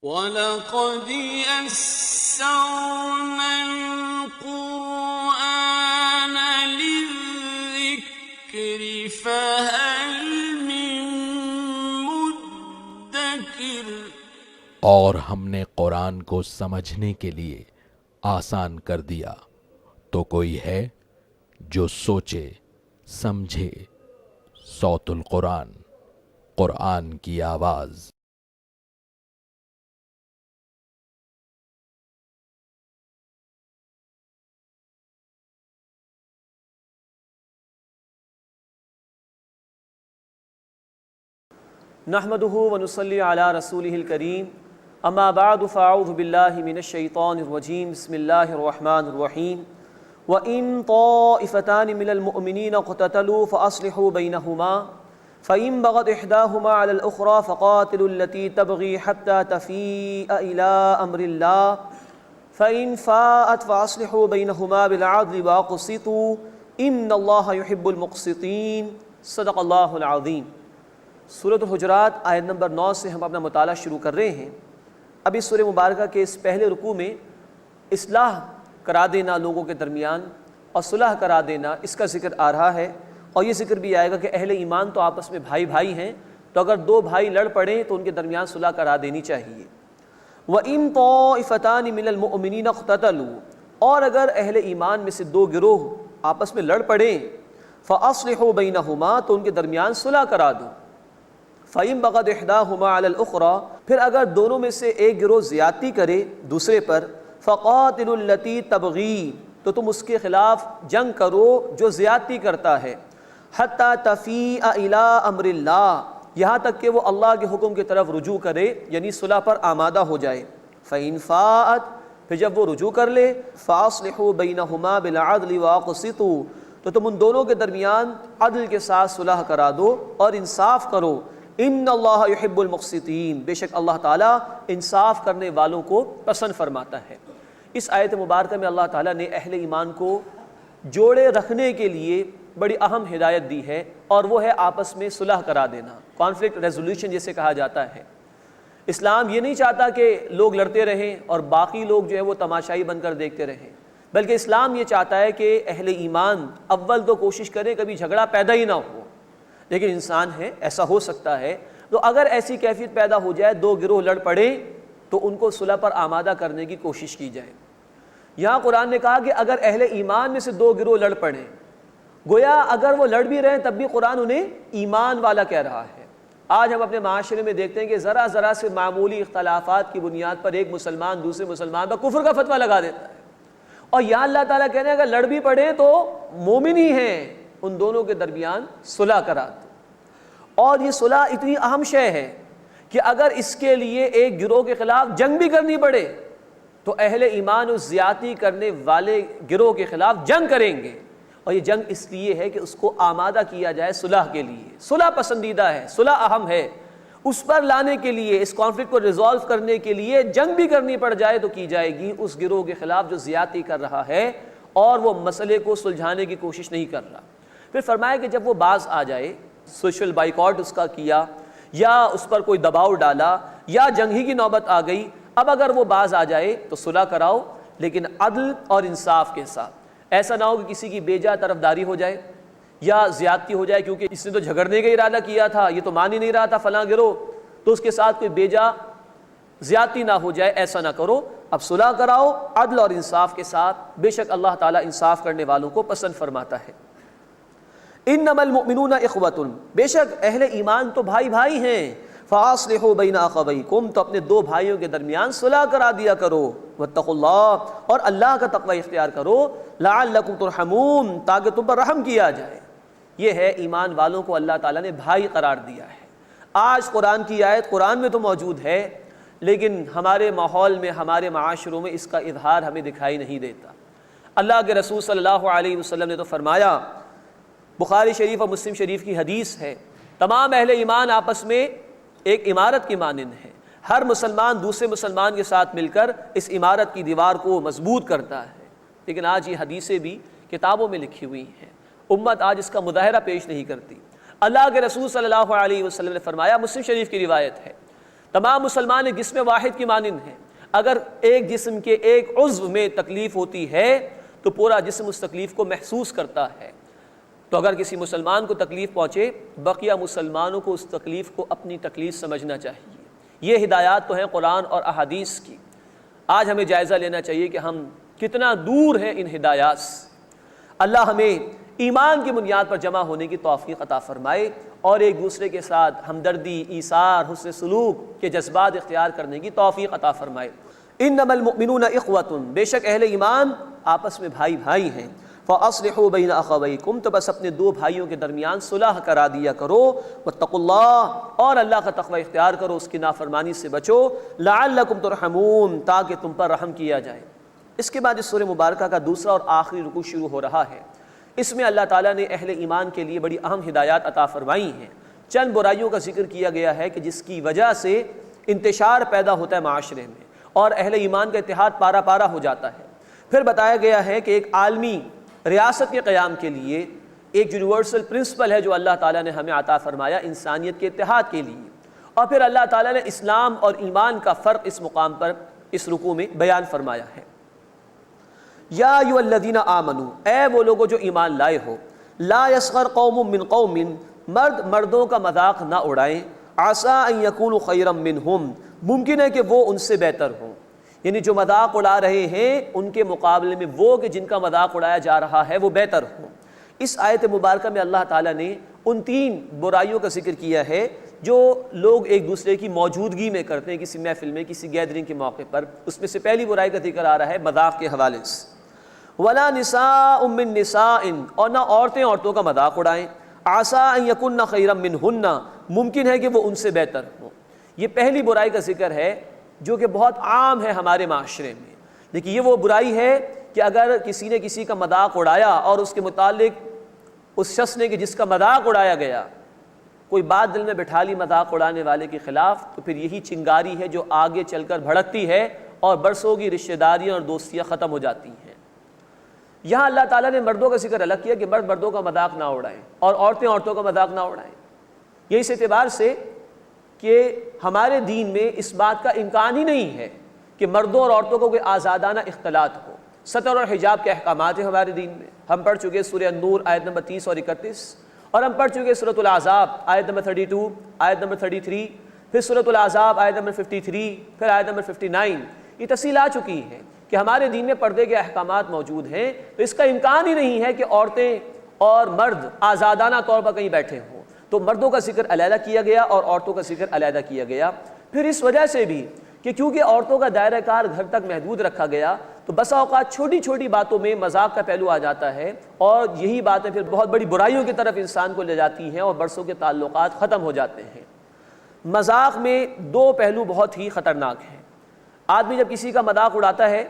وَلَقَدْ يَسَّرْنَا الْقُرْآنَ لِلذِّكْرِ فَهَلْ مِن مُّدَّكِرٍ۔ اور ہم نے قرآن کو سمجھنے کے لیے آسان کر دیا، تو کوئی ہے جو سوچے سمجھے۔ صوت القرآن، قرآن کی آواز۔ نحمده ونصلي على رسوله الكريم اما بعد فاعوذ بالله من الشيطان الرجيم بسم الله الرحمن الرحيم وان طائفتان من المؤمنين اقتتلوا فاصلحوا بينهما فان بغت احداهما على الاخرى فقاتلوا التي تبغي حتى تفيء الى امر الله فان فاءت فاصلحوا بينهما بالعدل واقسطوا ان الله يحب المقسطين صدق الله العظيم۔ سورۃ الحجرات آیت نمبر 9 سے ہم اپنا مطالعہ شروع کر رہے ہیں۔ اب اس سورہ مبارکہ کے اس پہلے رکوع میں اصلاح کرا دینا لوگوں کے درمیان اور صلح کرا دینا، اس کا ذکر آ رہا ہے، اور یہ ذکر بھی آئے گا کہ اہل ایمان تو آپس میں بھائی بھائی ہیں، تو اگر دو بھائی لڑ پڑیں تو ان کے درمیان صلح کرا دینی چاہیے۔ وَإِن طَائِفَتَانِ مِنَ الْمُؤْمِنِينَ اقْتَتَلُوا، اور اگر اہل ایمان میں سے دو گروہ آپس میں لڑ پڑیں، فَأَصْلِحُوا بَيْنَهُمَا، تو ان کے درمیان صلح کرا دو۔ فَإِن بَغَتْ إِحْدَاهُمَا عَلَى الْأُخْرَى، پھر اگر دونوں میں سے ایک گروہ زیادتی کرے دوسرے پر، فَقَاتِلُوا الَّتِي تَبْغِي، تو تم اس کے خلاف جنگ کرو جو زیادتی کرتا ہے، حَتَّى تَفِيءَ إِلَىٰ أَمْرِ اللَّهِ، یہاں تک کہ وہ اللہ کے حکم کی طرف رجوع کرے، یعنی صلح پر آمادہ ہو جائے۔ فَإِن فَاءَتْ، پھر جب وہ رجوع کر لے، فَأَصْلِحُوا بَيْنَهُمَا بِالْعَدْلِ وَأَقْسِطُوا، تو تم ان دونوں کے درمیان عدل کے ساتھ صلح کرا دو اور انصاف کرو۔ ان اللہ یحب المقسطین، بے شک اللہ تعالیٰ انصاف کرنے والوں کو پسند فرماتا ہے۔ اس آیت مبارکہ میں اللہ تعالیٰ نے اہل ایمان کو جوڑے رکھنے کے لیے بڑی اہم ہدایت دی ہے، اور وہ ہے آپس میں صلح کرا دینا، کانفلکٹ ریزولوشن جسے کہا جاتا ہے۔ اسلام یہ نہیں چاہتا کہ لوگ لڑتے رہیں اور باقی لوگ جو ہے وہ تماشائی بن کر دیکھتے رہیں، بلکہ اسلام یہ چاہتا ہے کہ اہل ایمان اول تو کوشش کریں کبھی جھگڑا پیدا ہی نہ ہو، لیکن انسان ہے، ایسا ہو سکتا ہے، تو اگر ایسی کیفیت پیدا ہو جائے دو گروہ لڑ پڑیں تو ان کو صلح پر آمادہ کرنے کی کوشش کی جائے۔ یہاں قرآن نے کہا کہ اگر اہل ایمان میں سے دو گروہ لڑ پڑیں، گویا اگر وہ لڑ بھی رہے ہیں تب بھی قرآن انہیں ایمان والا کہہ رہا ہے۔ آج ہم اپنے معاشرے میں دیکھتے ہیں کہ ذرا ذرا سے معمولی اختلافات کی بنیاد پر ایک مسلمان دوسرے مسلمان پر کفر کا فتویٰ لگا دیتا ہے، اور یہاں اللہ تعالیٰ کہہ رہے ہیں اگر لڑ بھی پڑے تو مومن ہی ہیں، ان دونوں کے درمیان صلح کرا دو۔ اور یہ صلح اتنی اہم شے ہے کہ اگر اس کے لیے ایک گروہ کے خلاف جنگ بھی کرنی پڑے تو اہل ایمان اس زیادتی کرنے والے گروہ کے خلاف جنگ کریں گے، اور یہ جنگ اس لیے ہے کہ اس کو آمادہ کیا جائے صلح کے لیے۔ صلح پسندیدہ ہے، صلح اہم ہے، اس پر لانے کے لیے، اس کانفلکٹ کو ریزالو کرنے کے لیے جنگ بھی کرنی پڑ جائے تو کی جائے گی اس گروہ کے خلاف جو زیادتی کر رہا ہے اور وہ مسئلے کو سلجھانے کی کوشش نہیں کر رہا۔ پھر فرمایا کہ جب وہ باز آ جائے، سوشل بائیکاٹ اس کا کیا یا اس پر کوئی دباؤ ڈالا یا جنگ ہی کی نوبت آ گئی، اب اگر وہ باز آ جائے تو صلح کراؤ، لیکن عدل اور انصاف کے ساتھ۔ ایسا نہ ہو کہ کسی کی بیجا طرفداری ہو جائے یا زیادتی ہو جائے، کیونکہ اس نے تو جھگڑنے کا ارادہ کیا تھا، یہ تو مان ہی نہیں رہا تھا فلاں گروہ، تو اس کے ساتھ کوئی بیجا زیادتی نہ ہو جائے، ایسا نہ کرو۔ اب صلح کراؤ عدل اور انصاف کے ساتھ، بے شک اللہ تعالیٰ انصاف کرنے والوں کو پسند فرماتا ہے۔ انما المؤمنون اخوۃ، بے شک اہل ایمان تو بھائی بھائی ہیں۔ فاصلحوا بین اخویکم، تو اپنے دو بھائیوں کے درمیان صلح کرا دیا کرو۔ واتقوا اللہ، اور اللہ کا تقوی اختیار کرو۔ لعلکم ترحمون، تاکہ تم پر رحم کیا جائے۔ یہ ہے ایمان والوں کو اللہ تعالیٰ نے بھائی قرار دیا ہے۔ آج قرآن کی آیت قرآن میں تو موجود ہے، لیکن ہمارے ماحول میں، ہمارے معاشروں میں اس کا اظہار ہمیں دکھائی نہیں دیتا۔ اللہ کے رسول صلی اللہ علیہ وسلم نے تو فرمایا، بخاری شریف اور مسلم شریف کی حدیث ہے، تمام اہل ایمان آپس میں ایک عمارت کی مانند ہے، ہر مسلمان دوسرے مسلمان کے ساتھ مل کر اس عمارت کی دیوار کو مضبوط کرتا ہے۔ لیکن آج یہ حدیثیں بھی کتابوں میں لکھی ہوئی ہیں، امت آج اس کا مظاہرہ پیش نہیں کرتی۔ اللہ کے رسول صلی اللہ علیہ وسلم نے فرمایا، مسلم شریف کی روایت ہے، تمام مسلمان ایک جسم واحد کی مانند ہیں، اگر ایک جسم کے ایک عضو میں تکلیف ہوتی ہے تو پورا جسم اس تکلیف کو محسوس کرتا ہے۔ تو اگر کسی مسلمان کو تکلیف پہنچے، بقیہ مسلمانوں کو اس تکلیف کو اپنی تکلیف سمجھنا چاہیے۔ یہ ہدایات تو ہیں قرآن اور احادیث کی۔ آج ہمیں جائزہ لینا چاہیے کہ ہم کتنا دور ہیں ان ہدایات سے۔ اللہ ہمیں ایمان کی بنیاد پر جمع ہونے کی توفیق عطا فرمائے اور ایک دوسرے کے ساتھ ہمدردی، ایثار، حسن سلوک کے جذبات اختیار کرنے کی توفیق عطا فرمائے۔ انما المؤمنون اخوۃ، بے شک اہل ایمان آپس میں بھائی بھائی ہیں۔ فاصلحوا بین اخویکم، تو بس اپنے دو بھائیوں کے درمیان صلح کرا دیا کرو۔ واتقوا اللہ، اور اللہ کا تقوی اختیار کرو، اس کی نافرمانی سے بچو۔ لعلکم ترحمون، تاکہ تم پر رحم کیا جائے۔ اس کے بعد اس سورہ مبارکہ کا دوسرا اور آخری رکوع شروع ہو رہا ہے۔ اس میں اللہ تعالیٰ نے اہل ایمان کے لیے بڑی اہم ہدایات عطا فرمائی ہیں۔ چند برائیوں کا ذکر کیا گیا ہے کہ جس کی وجہ سے انتشار پیدا ہوتا ہے معاشرے میں اور اہل ایمان کا اتحاد پارا پارا ہو جاتا ہے۔ پھر بتایا گیا ہے کہ ایک عالمی ریاست کے قیام کے لیے ایک یونیورسل پرنسپل ہے جو اللہ تعالیٰ نے ہمیں عطا فرمایا انسانیت کے اتحاد کے لیے، اور پھر اللہ تعالیٰ نے اسلام اور ایمان کا فرق اس مقام پر اس رکوع میں بیان فرمایا ہے۔ یا ایھا الذین آمنوا، اے وہ لوگوں جو ایمان لائے ہو، لا یسخر قوم من قوم، مرد مردوں کا مذاق نہ اڑائیں، عسیٰ ان یکونوا خیرا منہم، ممکن ہے کہ وہ ان سے بہتر ہوں، یعنی جو مذاق اڑا رہے ہیں ان کے مقابلے میں وہ کہ جن کا مذاق اڑایا جا رہا ہے وہ بہتر ہوں۔ اس آیت مبارکہ میں اللہ تعالیٰ نے ان تین برائیوں کا ذکر کیا ہے جو لوگ ایک دوسرے کی موجودگی میں کرتے ہیں، کسی محفل میں، کسی گیدرنگ کے موقع پر۔ اس میں سے پہلی برائی کا ذکر آ رہا ہے مذاق کے حوالے سے۔ ولا نساء من نساء، اور نہ عورتیں عورتوں کا مذاق اڑائیں، عسیٰ ان یکن خیرا منہن، ممکن ہے کہ وہ ان سے بہتر ہوں۔ یہ پہلی برائی کا ذکر ہے جو کہ بہت عام ہے ہمارے معاشرے میں، لیکن یہ وہ برائی ہے کہ اگر کسی نے کسی کا مذاق اڑایا اور اس کے متعلق اس شخص نے کہ جس کا مذاق اڑایا گیا کوئی بات دل میں بٹھا لی مذاق اڑانے والے کے خلاف، تو پھر یہی چنگاری ہے جو آگے چل کر بھڑکتی ہے اور برسوں کی رشتہ داریاں اور دوستیاں ختم ہو جاتی ہیں۔ یہاں اللہ تعالیٰ نے مردوں کا ذکر الگ کیا کہ مرد مردوں کا مذاق نہ اڑائیں اور عورتیں عورتوں کا مذاق نہ اڑائیں۔ یہ اس اعتبار سے کہ ہمارے دین میں اس بات کا امکان ہی نہیں ہے کہ مردوں اور عورتوں کو کوئی آزادانہ اختلاط ہو۔ ستر اور حجاب کے احکامات ہیں ہمارے دین میں، ہم پڑھ چکے سورہ النور آیت نمبر 30 اور 31، اور ہم پڑھ چکے سورۃ الاحزاب آیت نمبر 32، آیت نمبر 33، پھر سورۃ الاحزاب آیت نمبر 53، پھر آیت نمبر 59۔ یہ تفصیل آ چکی ہے کہ ہمارے دین میں پردے کے احکامات موجود ہیں، تو اس کا امکان ہی نہیں ہے کہ عورتیں اور مرد آزادانہ طور پر کہیں بیٹھے ہوں۔ تو مردوں کا ذکر علیحدہ کیا گیا اور عورتوں کا ذکر علیحدہ کیا گیا۔ پھر اس وجہ سے بھی کہ کیونکہ عورتوں کا دائرہ کار گھر تک محدود رکھا گیا، تو بسا اوقات چھوٹی چھوٹی باتوں میں مذاق کا پہلو آ جاتا ہے، اور یہی باتیں پھر بہت بڑی برائیوں کی طرف انسان کو لے جاتی ہیں اور برسوں کے تعلقات ختم ہو جاتے ہیں۔ مذاق میں دو پہلو بہت ہی خطرناک ہیں۔ آدمی جب کسی کا مذاق اڑاتا ہے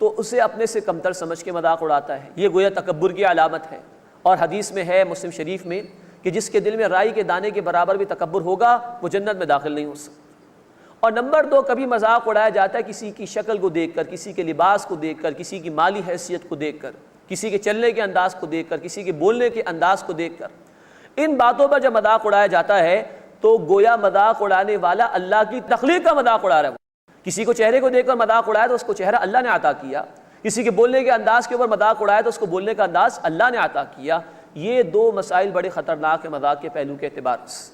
تو اسے اپنے سے کمتر سمجھ کے مذاق اڑاتا ہے، یہ گویا تکبر کی علامت ہے، اور حدیث میں ہے مسلم شریف میں کہ جس کے دل میں رائی کے دانے کے برابر بھی تکبر ہوگا وہ جنت میں داخل نہیں ہو سکتا۔ اور نمبر دو، کبھی مذاق اڑایا جاتا ہے کسی کی شکل کو دیکھ کر، کسی کے لباس کو دیکھ کر، کسی کی مالی حیثیت کو دیکھ کر، کسی کے چلنے کے انداز کو دیکھ کر، کسی کے بولنے کے انداز کو دیکھ کر۔ ان باتوں پر جب مذاق اڑایا جاتا ہے تو گویا مذاق اڑانے والا اللہ کی تخلیق کا مذاق اڑا رہا ہے۔ کسی کو چہرے کو دیکھ کر مذاق اڑایا تو اس کو چہرہ اللہ نے عطا کیا، کسی کے بولنے کے انداز کے اوپر مذاق اڑایا تو اس کو بولنے کا انداز اللہ نے عطا کیا۔ یہ دو مسائل بڑے خطرناک ہیں مذاق کے پہلو کے اعتبار سے۔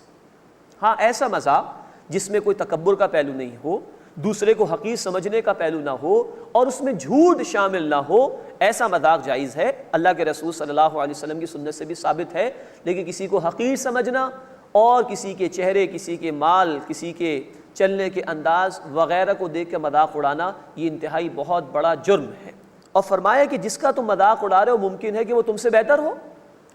ہاں، ایسا مذاق جس میں کوئی تکبر کا پہلو نہیں ہو، دوسرے کو حقیر سمجھنے کا پہلو نہ ہو اور اس میں جھوٹ شامل نہ ہو، ایسا مذاق جائز ہے، اللہ کے رسول صلی اللہ علیہ وسلم کی سنت سے بھی ثابت ہے۔ لیکن کسی کو حقیر سمجھنا اور کسی کے چہرے، کسی کے مال، کسی کے چلنے کے انداز وغیرہ کو دیکھ کے مذاق اڑانا، یہ انتہائی بہت بڑا جرم ہے۔ اور فرمایا کہ جس کا تم مذاق اڑا رہے ہو ممکن ہے کہ وہ تم سے بہتر ہو۔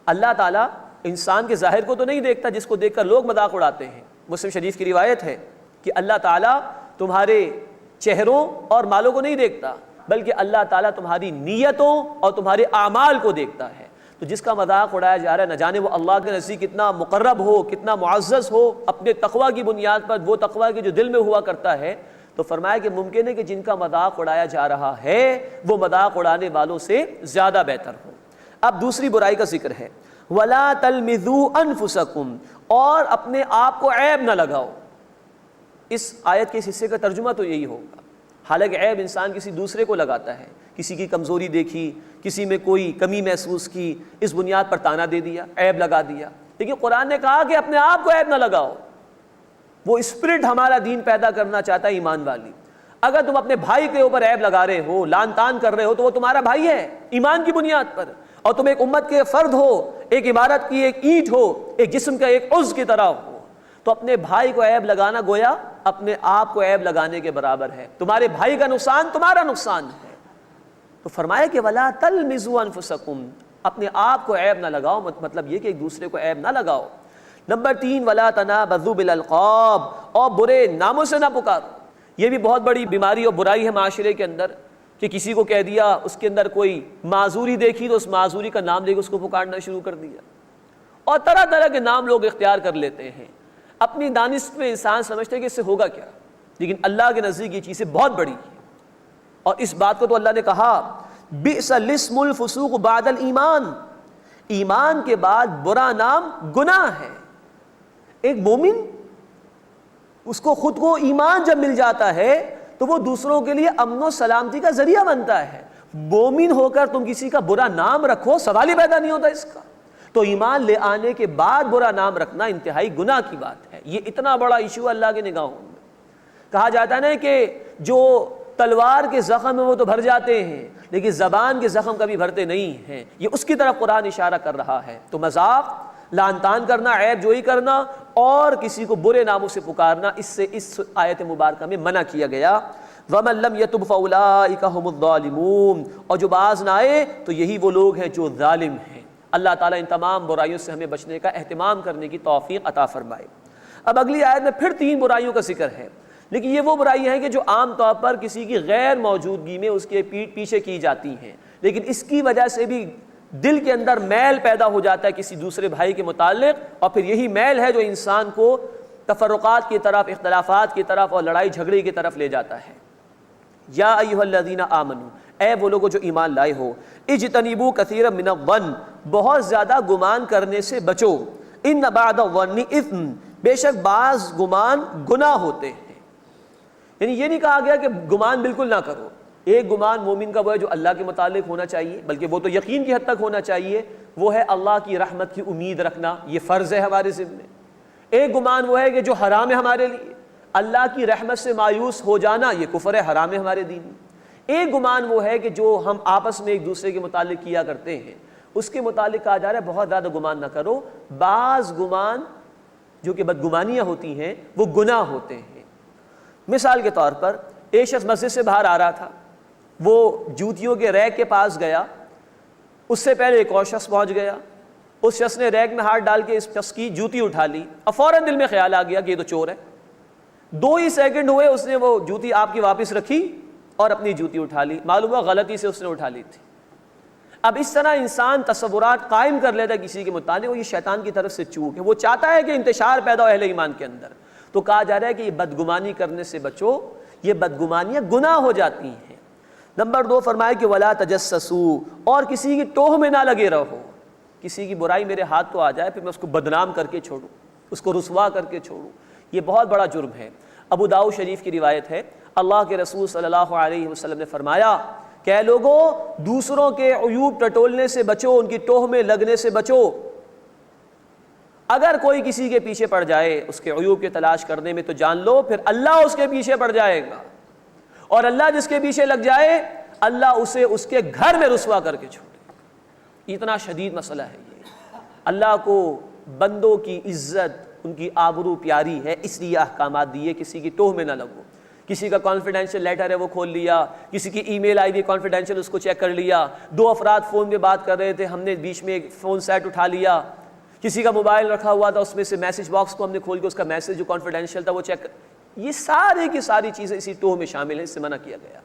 اللہ تعالیٰ انسان کے ظاہر کو تو نہیں دیکھتا جس کو دیکھ کر لوگ مذاق اڑاتے ہیں۔ مسلم شریف کی روایت ہے کہ اللہ تعالیٰ تمہارے چہروں اور مالوں کو نہیں دیکھتا، بلکہ اللہ تعالیٰ تمہاری نیتوں اور تمہارے اعمال کو دیکھتا ہے۔ تو جس کا مذاق اڑایا جا رہا ہے، نہ جانے وہ اللہ کے نزدیک کتنا مقرب ہو، کتنا معزز ہو، اپنے تقویٰ کی بنیاد پر، وہ تقویٰ کے جو دل میں ہوا کرتا ہے، تو فرمایا کہ ممکن ہے کہ جن کا مذاق اڑایا جا رہا ہے وہ مذاق اڑانے والوں سے زیادہ بہتر ہو۔ اب دوسری برائی کا ذکر ہے، وَلَا تَلْمِزُوا أَنفُسَكُمْ، اور اپنے آپ کو عیب نہ لگاؤ۔ اس آیت کے اس حصے کا ترجمہ تو یہی ہوگا۔ حالانکہ عیب انسان کسی دوسرے کو لگاتا ہے، کسی کی کمزوری دیکھی، کسی میں کوئی کمی محسوس کی، اس بنیاد پر تانا دے دیا، عیب لگا دیا۔ لیکن قرآن نے کہا کہ اپنے آپ کو عیب نہ لگاؤ۔ وہ اسپرٹ ہمارا دین پیدا کرنا چاہتا ہے ایمان والی۔ اگر تم اپنے بھائی کے اوپر عیب لگا رہے ہو، لان تان کر رہے ہو، تو وہ تمہارا بھائی ہے ایمان کی بنیاد پر، اور تم ایک امت کے فرد ہو، ایک عمارت کی ایک اینٹ ہو، ایک جسم کا ایک عضو کی طرح ہو، تو اپنے بھائی کو عیب لگانا گویا اپنے آپ کو عیب لگانے کے برابر ہے۔ تمہارے بھائی کا نقصان تمہارا نقصان ہے۔ تو فرمایا کہ وَلَا تَلْمِزُوا أَنفُسَكُمْ، اپنے آپ کو عیب نہ لگاؤ، مطلب یہ کہ ایک دوسرے کو عیب نہ لگاؤ۔ نمبر 3 وَلَا تَنَابَذُوا بِالْأَلْقَابِ، اور برے ناموں سے نہ پکارو۔ یہ بھی بہت بڑی بیماری اور برائی ہے معاشرے کے اندر کہ کسی کو کہہ دیا، اس کے اندر کوئی معذوری دیکھی تو اس معذوری کا نام لے کے اس کو پکارنا شروع کر دیا، اور طرح طرح کے نام لوگ اختیار کر لیتے ہیں۔ اپنی دانش میں انسان سمجھتے ہیں کہ اس سے ہوگا کیا، لیکن اللہ کے نزدیک یہ چیزیں بہت بڑی ہیں۔ اور اس بات کو تو اللہ نے کہا بئس الاسم الفسوق بعد الایمان، ایمان کے بعد برا نام گناہ ہے۔ ایک مومن اس کو خود کو ایمان جب مل جاتا ہے تو وہ دوسروں کے لیے امن و سلامتی کا ذریعہ بنتا ہے۔ مومن ہو کر تم کسی کا برا نام رکھو، سوال ہی پیدا نہیں ہوتا اس کا۔ تو ایمان لے آنے کے بعد برا نام رکھنا انتہائی گناہ کی بات ہے۔ یہ اتنا بڑا ایشو اللہ کی نگاہوں میں۔ کہا جاتا ہے نا کہ جو تلوار کے زخم ہیں وہ تو بھر جاتے ہیں، لیکن زبان کے زخم کبھی بھرتے نہیں ہیں۔ یہ اس کی طرف قرآن اشارہ کر رہا ہے۔ تو مذاق، لعن طعن کرنا، عیب جوئی کرنا اور کسی کو برے ناموں سے پکارنا، اس سے اس آیت مبارکہ میں منع کیا گیا۔ وَمَن لَّمْ يَتُبْ فَأُولَٰئِكَ هُمُ الظَّالِمُونَ، اور جو باز نہ آئے تو یہی وہ لوگ ہیں جو ظالم ہیں۔ اللہ تعالیٰ ان تمام برائیوں سے ہمیں بچنے کا اہتمام کرنے کی توفیق عطا فرمائے۔ اب اگلی آیت میں پھر 3 برائیوں کا ذکر ہے، لیکن یہ وہ برائی ہیں کہ جو عام طور پر کسی کی غیر موجودگی میں اس کے پیٹھ پیچھے کی جاتی ہیں، لیکن اس کی وجہ سے بھی دل کے اندر میل پیدا ہو جاتا ہے کسی دوسرے بھائی کے متعلق، اور پھر یہی میل ہے جو انسان کو تفرقات کی طرف، اختلافات کی طرف اور لڑائی جھگڑے کی طرف لے جاتا ہے۔ یا ایھا الذین آمنوا، اے وہ لوگوں جو ایمان لائے ہو، اجتنبوا کثیرا من الظن، بہت زیادہ گمان کرنے سے بچو، ان بعد الظن اثم، بے شک بعض گمان گناہ ہوتے ہیں۔ یعنی یہ نہیں کہا گیا کہ گمان بالکل نہ کرو۔ ایک گمان مومن کا وہ ہے جو اللہ کے متعلق ہونا چاہیے، بلکہ وہ تو یقین کی حد تک ہونا چاہیے، وہ ہے اللہ کی رحمت کی امید رکھنا، یہ فرض ہے ہمارے ذمہ۔ ایک گمان وہ ہے کہ جو حرام ہے ہمارے لیے، اللہ کی رحمت سے مایوس ہو جانا، یہ کفر ہے، حرام ہے ہمارے دین میں۔ ایک گمان وہ ہے کہ جو ہم آپس میں ایک دوسرے کے متعلق کیا کرتے ہیں، اس کے متعلق کہا جا رہا ہے بہت زیادہ گمان نہ کرو۔ بعض گمان جو کہ بدگمانیاں ہوتی ہیں وہ گناہ ہوتے ہیں۔ مثال کے طور پر ایک شخص مسجد سے باہر آ رہا تھا، وہ جوتیوں کے ریک کے پاس گیا، اس سے پہلے ایک اور شخص پہنچ گیا، اس شخص نے ریک میں ہاتھ ڈال کے اس شخص کی جوتی اٹھا لی، اور فوراً دل میں خیال آ گیا کہ یہ تو چور ہے۔ 2 ہی سیکنڈ ہوئے، اس نے وہ جوتی آپ کی واپس رکھی اور اپنی جوتی اٹھا لی، معلوم ہوا غلطی سے اس نے اٹھا لی تھی۔ اب اس طرح انسان تصورات قائم کر لیتا ہے کسی کے متعلق، وہ یہ شیطان کی طرف سے چوک ہے، وہ چاہتا ہے کہ انتشار پیدا ہو اہل ایمان کے اندر۔ تو کہا جا رہا ہے کہ یہ بدگمانی کرنے سے بچو، یہ بدگمانیاں گناہ ہو جاتی ہیں۔ نمبر 2 فرمایا کہ ولا تجسسوا، اور کسی کی ٹوہ میں نہ لگے رہو۔ کسی کی برائی میرے ہاتھ تو آ جائے پھر میں اس کو بدنام کر کے چھوڑوں، اس کو رسوا کر کے چھوڑوں، یہ بہت بڑا جرم ہے۔ ابو داؤد شریف کی روایت ہے، اللہ کے رسول صلی اللہ علیہ وسلم نے فرمایا کہ اے لوگوں، دوسروں کے عیوب ٹٹولنے سے بچو، ان کی ٹوہ میں لگنے سے بچو۔ اگر کوئی کسی کے پیچھے پڑ جائے اس کے عیوب کی تلاش کرنے میں، تو جان لو پھر اللہ اس کے پیچھے پڑ جائے گا، اور اللہ جس کے پیچھے لگ جائے اللہ اسے اس کے گھر میں رسوا کر کے چھوڑے۔ اتنا شدید مسئلہ ہے یہ۔ اللہ کو بندوں کی عزت، ان کی آبرو پیاری ہے، اس لیے احکامات دیے، کسی کی ٹوہ میں نہ لگو۔ کسی کا کانفیڈینشیل لیٹر ہے وہ کھول لیا، کسی کی ای میل آئی ہوئی کانفیڈینشیل اس کو چیک کر لیا، 2 افراد فون پہ بات کر رہے تھے، ہم نے بیچ میں ایک فون سیٹ اٹھا لیا، کسی کا موبائل رکھا ہوا تھا، اس میں سے میسج باکس کو ہم نے کھول کے اس کا میسج جو کانفیڈینشیل تھا وہ چیک کر، یہ ساری کی ساری چیزیں اسی ٹوہ میں شامل ہیں، اس سے منع کیا گیا۔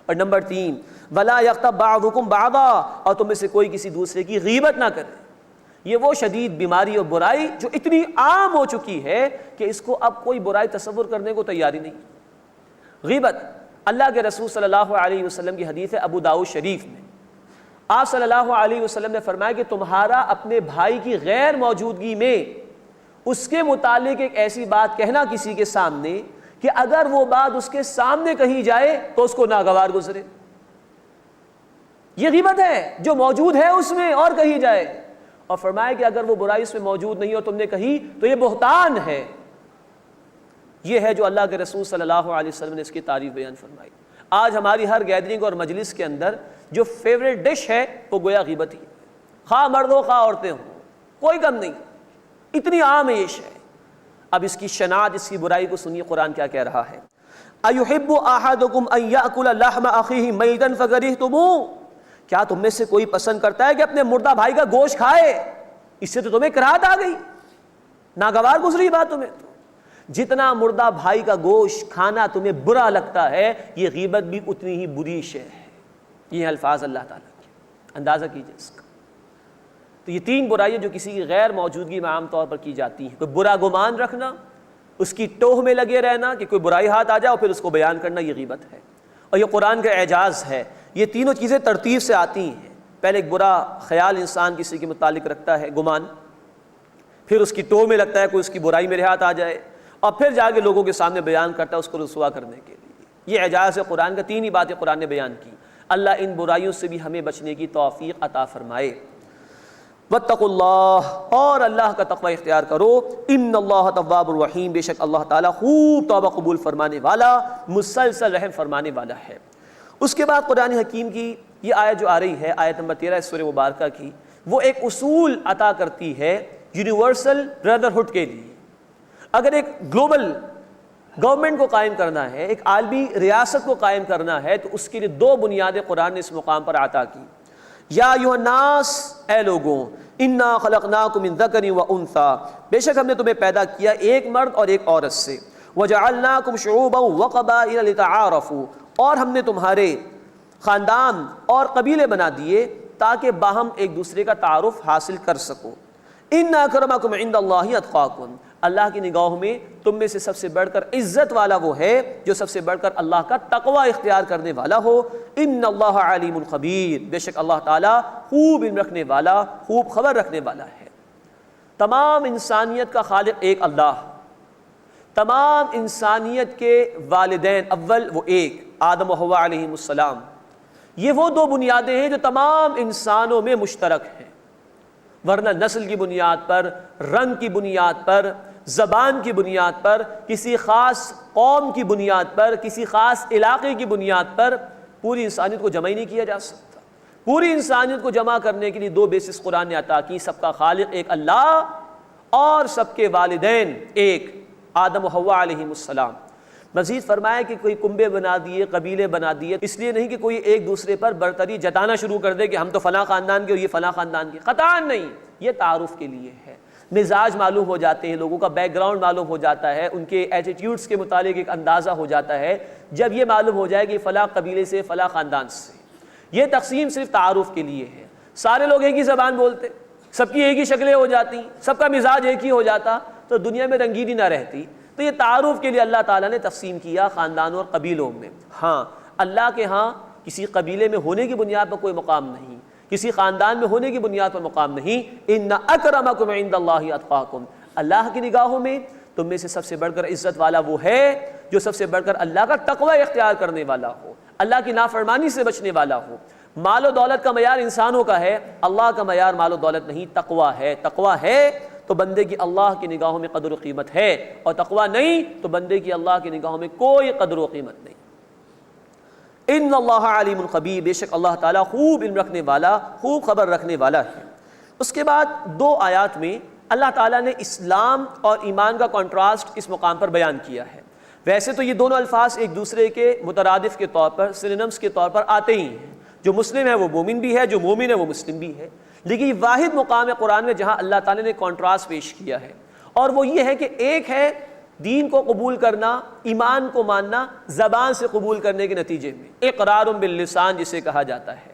اور نمبر 3 ولا یغتب بعضکم بعضا، اور تم میں سے کوئی کسی دوسرے کی غیبت نہ کرے۔ یہ وہ شدید بیماری اور برائی جو اتنی عام ہو چکی ہے کہ اس کو اب کوئی برائی تصور کرنے کو تیاری نہیں۔ غیبت، اللہ کے رسول صلی اللہ علیہ وسلم کی حدیث ہے ابو داؤد شریف میں، آپ صلی اللہ علیہ وسلم نے فرمایا کہ تمہارا اپنے بھائی کی غیر موجودگی میں اس کے متعلق ایک ایسی بات کہنا کسی کے سامنے کہ اگر وہ بات اس کے سامنے کہی جائے تو اس کو ناگوار گزرے. یہ غیبت ہے جو موجود ہے اس میں اور کہی جائے. اور فرمایا کہ اگر وہ برائی اس میں موجود نہیں اور تم نے کہی تو یہ بہتان ہے. یہ ہے جو اللہ کے رسول صلی اللہ علیہ وسلم نے اس کی تعریف بیان فرمائی. آج ہماری ہر گیدرنگ اور مجلس کے اندر جو فیوریٹ ڈش ہے وہ گویا غیبت ہی ہے. خواہ مرد ہو خواہ عورتیں ہوں, کوئی کم نہیں, اتنی عام ہے یہ شے. اب اس کی شناعت, اس کی برائی کو سنیے قرآن کیا کہہ رہا ہے. اَيُحِبُّ أَحَدُكُمْ أَن يَأْكُلَ لَحْمَ أَخِيهِ مَيْتًا فَكَرِهْتُمُوهُ, کیا تم میں سے کوئی پسند کرتا ہے کہ اپنے مردہ بھائی کا گوشت کھائے؟ اس سے تو تمہیں کراہت آ گئی, ناگوار گزری بات تمہیں. تو جتنا مردہ بھائی کا گوشت کھانا تمہیں برا لگتا ہے, یہ غیبت بھی اتنی ہی بری شے ہے. یہ الفاظ اللہ تعالیٰ کے, اندازہ کیجئے اس کا. تو یہ تین برائیاں جو کسی کی غیر موجودگی میں عام طور پر کی جاتی ہیں. کوئی برا گمان رکھنا, اس کی ٹوہ میں لگے رہنا کہ کوئی برائی ہاتھ آ جائے اور پھر اس کو بیان کرنا, یہ غیبت ہے. اور یہ قرآن کا اعجاز ہے. یہ تینوں چیزیں ترتیب سے آتی ہیں. پہلے ایک برا خیال انسان کسی کے متعلق رکھتا ہے, گمان, پھر اس کی ٹوہ میں لگتا ہے کوئی اس کی برائی میرے ہاتھ آ جائے, اور پھر جا کے لوگوں کے سامنے بیان کرتا ہے اس کو رسوا کرنے کے لیے. یہ اعجاز ہے قرآن کا. تین ہی باتیں قرآن نے بیان کی. اللہ ان برائیوں سے بھی ہمیں بچنے کی توفیق عطا فرمائے. واتقوا اللہ, اور اللہ کا تقوی اختیار کرو. ان اللہ تواب الرحیم, بے شک اللہ تعالیٰ خوب توبہ قبول فرمانے والا, مسلسل رحم فرمانے والا ہے. اس کے بعد قرآن حکیم کی یہ آیت جو آ رہی ہے, آیت نمبر 13 سورہ مبارکہ کی, وہ ایک اصول عطا کرتی ہے یونیورسل بردرہڈ کے لیے. اگر ایک گلوبل گورنمنٹ کو قائم کرنا ہے, ایک عالمی ریاست کو قائم کرنا ہے, تو اس کے لیے دو بنیادیں قرآن نے اس مقام پر عطا کی. یا ایھا الناس, اے لوگوں, انا خلقناکم من ذکر و انثی, بے شک ہم نے تمہیں پیدا کیا ایک مرد اور ایک عورت سے. وجعلناکم شعوبا وقبائل لتعارفوا, اور ہم نے تمہارے خاندان اور قبیلے بنا دیے تاکہ باہم ایک دوسرے کا تعارف حاصل کر سکو. ان اکرمکم عند اللہ اتقاکم, اللہ کی نگاہوں میں تم میں سے سب سے بڑھ کر عزت والا وہ ہے جو سب سے بڑھ کر اللہ کا تقوی اختیار کرنے والا ہو. ان اللہ علیم خبیر, بے شک اللہ تعالیٰ خوب علم رکھنے والا, خوب خبر رکھنے والا ہے. تمام انسانیت کا خالق ایک اللہ, تمام انسانیت کے والدین اول وہ ایک, آدم و حوا علیہم السلام. یہ وہ دو بنیادیں ہیں جو تمام انسانوں میں مشترک ہیں, ورنہ نسل کی بنیاد پر, رنگ کی بنیاد پر, زبان کی بنیاد پر, کسی خاص قوم کی بنیاد پر, کسی خاص علاقے کی بنیاد پر پوری انسانیت کو جمع ہی نہیں کیا جا سکتا. پوری انسانیت کو جمع کرنے کے لیے دو بیسس قرآن نے عطا کی, سب کا خالق ایک اللہ اور سب کے والدین ایک, آدم و حوا علیہم السلام. مزید فرمایا کہ کوئی کنبے بنا دیے, قبیلے بنا دیے, اس لیے نہیں کہ کوئی ایک دوسرے پر برتری جتانا شروع کر دے کہ ہم تو فلاں خاندان کے اور یہ فلاں خاندان کے, قطعاً نہیں. یہ تعارف کے لیے ہے. مزاج معلوم ہو جاتے ہیں, لوگوں کا بیک گراؤنڈ معلوم ہو جاتا ہے, ان کے ایٹیٹیوڈز کے متعلق ایک اندازہ ہو جاتا ہے. جب یہ معلوم ہو جائے کہ فلاں قبیلے سے, فلاں خاندان سے. یہ تقسیم صرف تعارف کے لیے ہے. سارے لوگ ایک ہی زبان بولتے, سب کی ایک ہی شکلیں ہو جاتی, سب کا مزاج ایک ہی ہو جاتا, تو دنیا میں رنگینی نہ رہتی. تو یہ تعارف کے لیے اللہ تعالیٰ نے تقسیم کیا خاندانوں اور قبیلوں میں. ہاں, اللہ کے ہاں کسی قبیلے میں ہونے کی بنیاد پر کوئی مقام نہیں, کسی خاندان میں ہونے کی بنیاد پر مقام نہیں. ان اکرمکم عند اللہ اتقاکم, اللہ کی نگاہوں میں تم میں سے سب سے بڑھ کر عزت والا وہ ہے جو سب سے بڑھ کر اللہ کا تقوی اختیار کرنے والا ہو, اللہ کی نافرمانی سے بچنے والا ہو. مال و دولت کا معیار انسانوں کا ہے, اللہ کا معیار مال و دولت نہیں, تقوی ہے. تقوی ہے تو بندے کی اللہ کی نگاہوں میں قدر و قیمت ہے, اور تقوی نہیں تو بندے کی اللہ کی نگاہوں میں کوئی قدر و قیمت نہیں. ان اللہ علیم خبیر, بے شک اللہ تعالیٰ خوب علم رکھنے والا, خوب خبر رکھنے والا ہے. اس کے بعد دو آیات میں اللہ تعالیٰ نے اسلام اور ایمان کا کنٹراسٹ اس مقام پر بیان کیا ہے. ویسے تو یہ دونوں الفاظ ایک دوسرے کے مترادف کے طور پر, سینونیمز کے طور پر آتے ہی ہیں. جو مسلم ہے وہ مومن بھی ہے, جو مومن ہے وہ مسلم بھی ہے. لیکن یہ واحد مقام ہے قرآن میں جہاں اللہ تعالیٰ نے کنٹراسٹ پیش کیا ہے, اور وہ یہ ہے کہ ایک ہے دین کو قبول کرنا, ایمان کو ماننا زبان سے قبول کرنے کے نتیجے میں, اقرار باللسان جسے کہا جاتا ہے,